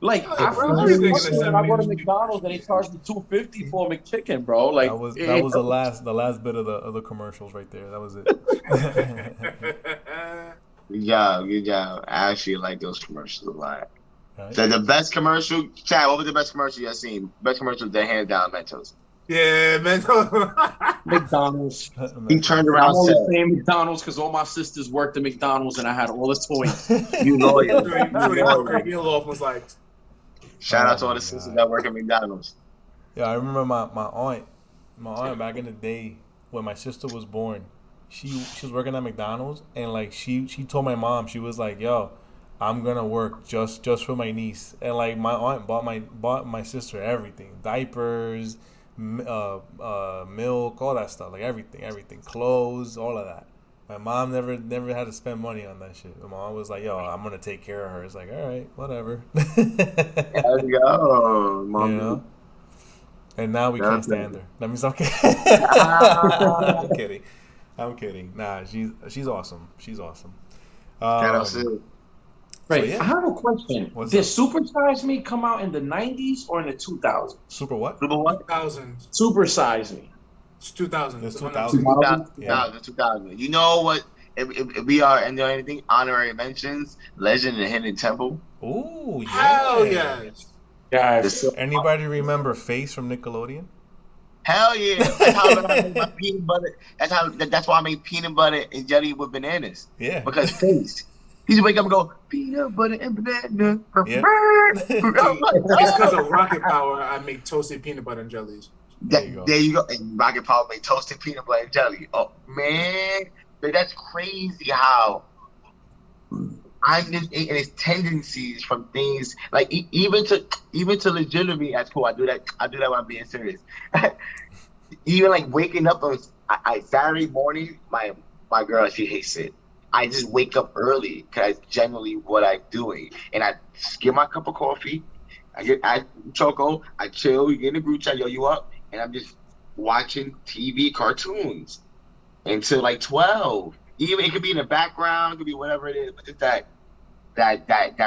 Like, I feel like when I go to McDonald's and they charge me $2.50 for a McChicken, bro. Like that was the last bit of the commercials right there. That was it. Good job. I actually like those commercials a lot. Right. The best commercial, Chad, what was the best commercial you've seen? Best commercial that hands down Mentos. Yeah, Mentos. McDonald's. He turned around. I'm only saying McDonald's because all my sisters worked at McDonald's and I had all the toys. You loyal. Meatloaf was like. Shout out to all the sisters that work at McDonald's. Yeah, I remember my aunt back in the day when my sister was born. She was working at McDonald's and like she told my mom, she was like, "Yo, I'm gonna work just for my niece." And like my aunt bought my sister everything, diapers, milk, all that stuff, like everything, clothes, all of that. My mom never had to spend money on that shit. My mom was like, "Yo, I'm gonna take care of her." It's like, all right, whatever. There you go, mom. You know? And now we can't stand her. That means I'm kidding. I'm kidding. Nah, she's awesome. She's awesome. Right. So, yeah. I have a question. Did Super Size Me come out in the 90s or in the 2000s? Super what? Super what? 2000. Super Size Me. It's 2000. It's 2000. 2000. You know what? If we are and doing anything, honorary mentions, Legend and Hidden Temple. Ooh, yeah. Hell yes. Guys, anybody remember Face from Nickelodeon? Hell yeah. That's how I make my peanut butter. That's why I make peanut butter and jelly with bananas. Yeah. Because face. He just wake up and go, peanut butter and banana. Yeah. It's because of rocket power. I make toasted peanut butter and jellies. There you go. And rocket power make toasted peanut butter and jelly. Oh man, but that's crazy how I'm just eating his tendencies from things like even to legitimately. That's cool. I do that when I'm being serious. Even like waking up on Saturday morning, my girl, she hates it. I just wake up early because that's generally what I'm doing, and I get my cup of coffee. I choco. I chill. We get in the group chat. Yo, you up? And I'm just watching TV cartoons until like 12. Even it could be in the background, it could be whatever it is, but just that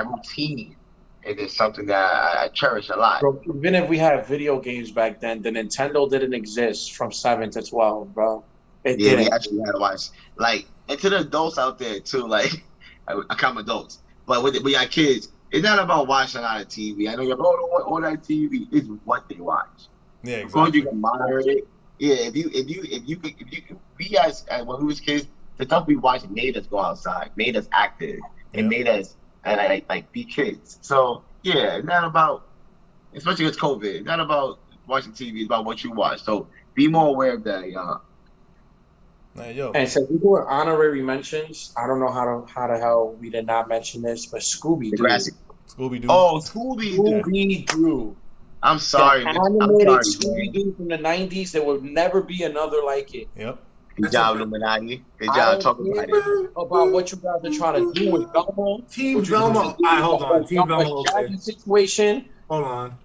routine. It is something that I cherish a lot. Bro, even if we had video games back then, the Nintendo didn't exist from 7 to 12, bro. It Yeah, didn't. we actually had to watch. Like, and to the adults out there too, like, I come adults, but with our kids, it's not about watching a lot of TV. I know you're all that TV. It's what they watch. Yeah, exactly. As long as you can monitor it. Yeah, if you we as when we was kids, the stuff we watched made us go outside, made us active, and made us like be kids. So yeah, it's not about, especially with COVID, it's not about watching TV. It's about what you watch. So be more aware of that, y'all. Hey, yo. And so we do honorary mentions. I don't know how the hell we did not mention this, but Scooby-Doo. Scooby-Doo. Oh, Scooby-Doo. Scooby-Doo. I'm sorry. The animated Scooby-Doo from the 90s, there will never be another like it. Yep. Good job, Illuminati. Good I job don't talking care about it. about what you guys are trying to do with Velma. Team Velma. All right, hold on. Team Velma. Okay. Situation. Hold on.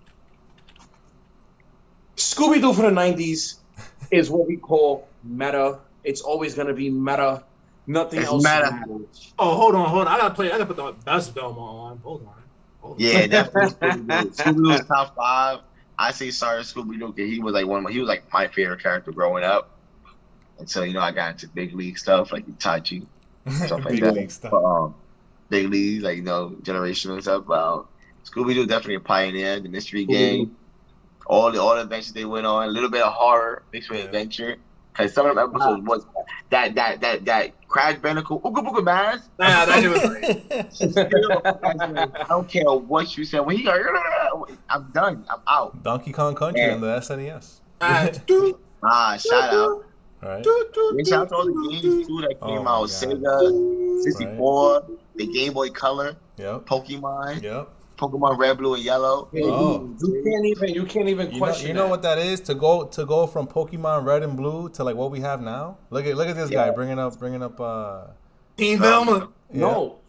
Scooby-Doo from the 90s is what we call meta. It's always going to be meta. Nothing else matters. Oh, hold on. I gotta put the best Velma on. Hold on. Yeah, definitely Scooby-Doo. Scooby-Doo's top 5. I say sorry, Scooby-Doo, because he was like my favorite character growing up. Until I got into big league stuff like Itachi, stuff like that. League stuff. Big leagues, like generational stuff. Scooby-Doo definitely a pioneer. The mystery game, all the adventures they went on, a little bit of horror mixed with adventure. Because some of them episodes was that Crash Bandicoot Ooga Booga Mask. Nah, that shit was great. I don't care what you said. When he go, I'm done. I'm out. Donkey Kong Country on the SNES. Shout out. All right. Shout out to all the games too that came out. Sega, 64, the Game Boy Color, Pokemon, Pokemon Red, Blue, and Yellow. You can't even question. You know what that is to go from Pokemon Red and Blue to like what we have now. Look at this guy bringing up Team Velma. No,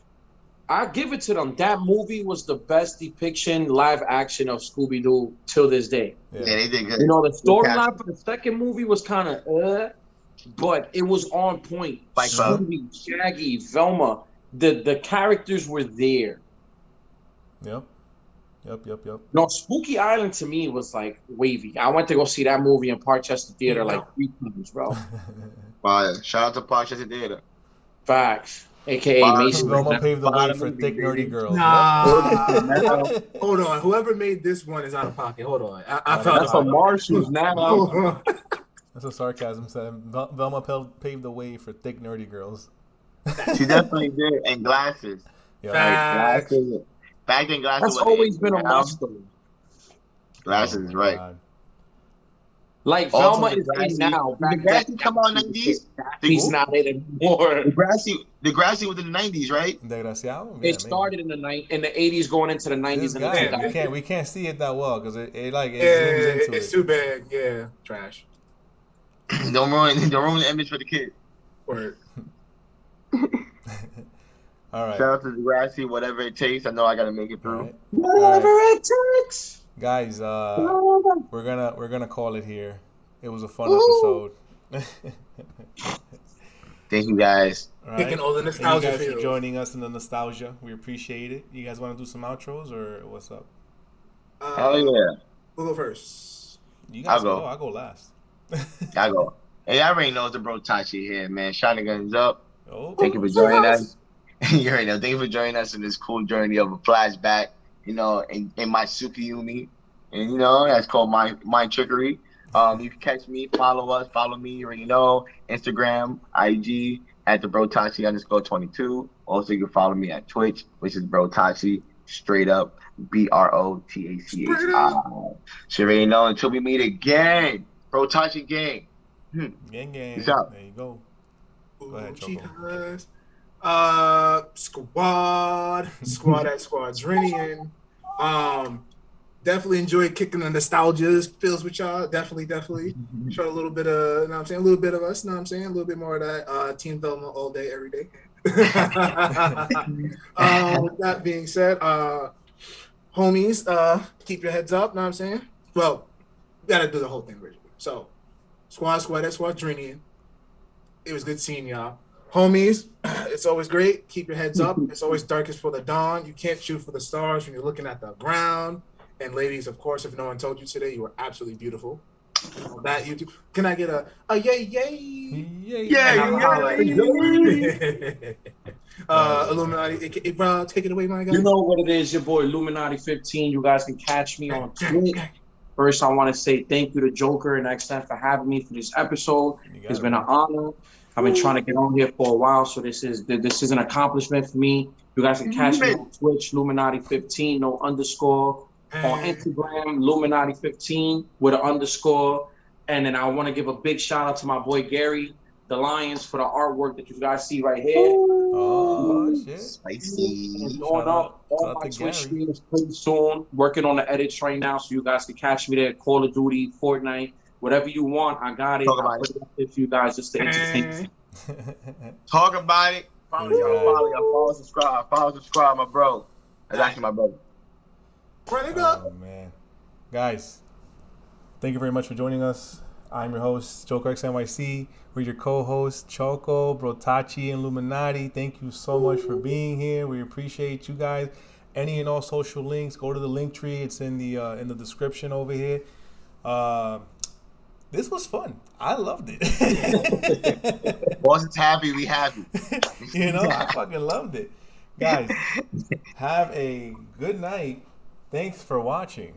I give it to them. That movie was the best depiction live action of Scooby-Doo till this day. Yeah, they did good. The storyline for the second movie was kind of but it was on point. Scooby, Shaggy, Velma, the characters were there. Yep. No, Spooky Island to me was like wavy. I went to go see that movie in Parkchester Theater like 3 times, bro. Shout out to Parkchester Theater. Facts. AKA Mason. Velma paved the way for thick, nerdy girls. Nah. Hold on. Whoever made this one is out of pocket. Hold on. I found that's a Marshall's now. That's a sarcasm said. Velma paved the way for thick, nerdy girls. She definitely did. And glasses. Glasses. Back then, glasses. That's always been a must. Glasses is right. Like Velma is in now. The Grassy come out in the 90s? He's not in anymore. The Grassy was in the 90s, right? It started in the 80s, going into the 90s. And we can't see it that well because it zooms into it's too big. Yeah, trash. Don't ruin the image for the kid. Word. All right. Shout out to the Grassy, whatever it takes. I know I gotta make it through. Right. Whatever it takes. Guys, we're gonna call it here. It was a fun episode. Thank you guys. All right. Taking all the nostalgia. Thank you guys for joining us in the nostalgia. We appreciate it. You guys want to do some outros or what's up? Hell yeah. We'll go first. You guys go. I'll go last. I go. Hey, I already know it's the bro Tachi here, man. Shotgun guns up. Thank you for joining us. You already know. Thank you for joining us in this cool journey of a flashback. In my Tsukiyumi, and that's called my trickery. You can catch me, follow me, you already know. Instagram, IG, at the Brotachi_22. Also, you can follow me at Twitch, which is Brotachi, straight up, BROTACHI. You already know. Until we meet again, Brotachi gang. Gang. Peace out. There you go. Go ahead, Choco. Squad at Squadrinian. Definitely enjoyed kicking the nostalgia feels with y'all. Definitely. Show a little bit of, you know what I'm saying? A little bit of us, you know what I'm saying? A little bit more of that Team Velma all day, every day. With that being said, homies, keep your heads up, you know what I'm saying? Well, you got to do the whole thing originally. So, Squad at Squadrinian. It was good seeing y'all. Homies, it's always great. Keep your heads up. It's always darkest for the dawn. You can't shoot for the stars when you're looking at the ground. And ladies, of course, if no one told you today, you were absolutely beautiful. That you do. Can I get a yay? Illuminati, aka bro, take it away, my guy. You know what it is, your boy Illuminati 15. You guys can catch me on Twitch. First, I want to say thank you to Joker and JxN for having me for this episode. It's been an honor. I've been trying to get on here for a while, so this is an accomplishment for me. You guys can catch me on Twitch, Illuminati15, no underscore. On Instagram, Illuminati15 with an underscore. And then I want to give a big shout out to my boy Gary, the Lions, for the artwork that you guys see right here. Oh, shit. Spicy. Going up all my Twitch streams pretty soon. Working on the edits right now, so you guys can catch me there. Call of Duty, Fortnite, whatever you want, I got it. I'll put it up there for you guys just to entertain. Talk about it. Follow, subscribe, my bro. That's actually my brother. Oh, man. Guys, thank you very much for joining us. I'm your host, JxNYC. We're your co-hosts, Choco, Brotachi, and Illuminati. Thank you so much for being here. We appreciate you guys. Any and all social links, go to the link tree. It's in the description over here. This was fun. I loved it. Boston's happy, we happy. I fucking loved it. Guys, have a good night. Thanks for watching.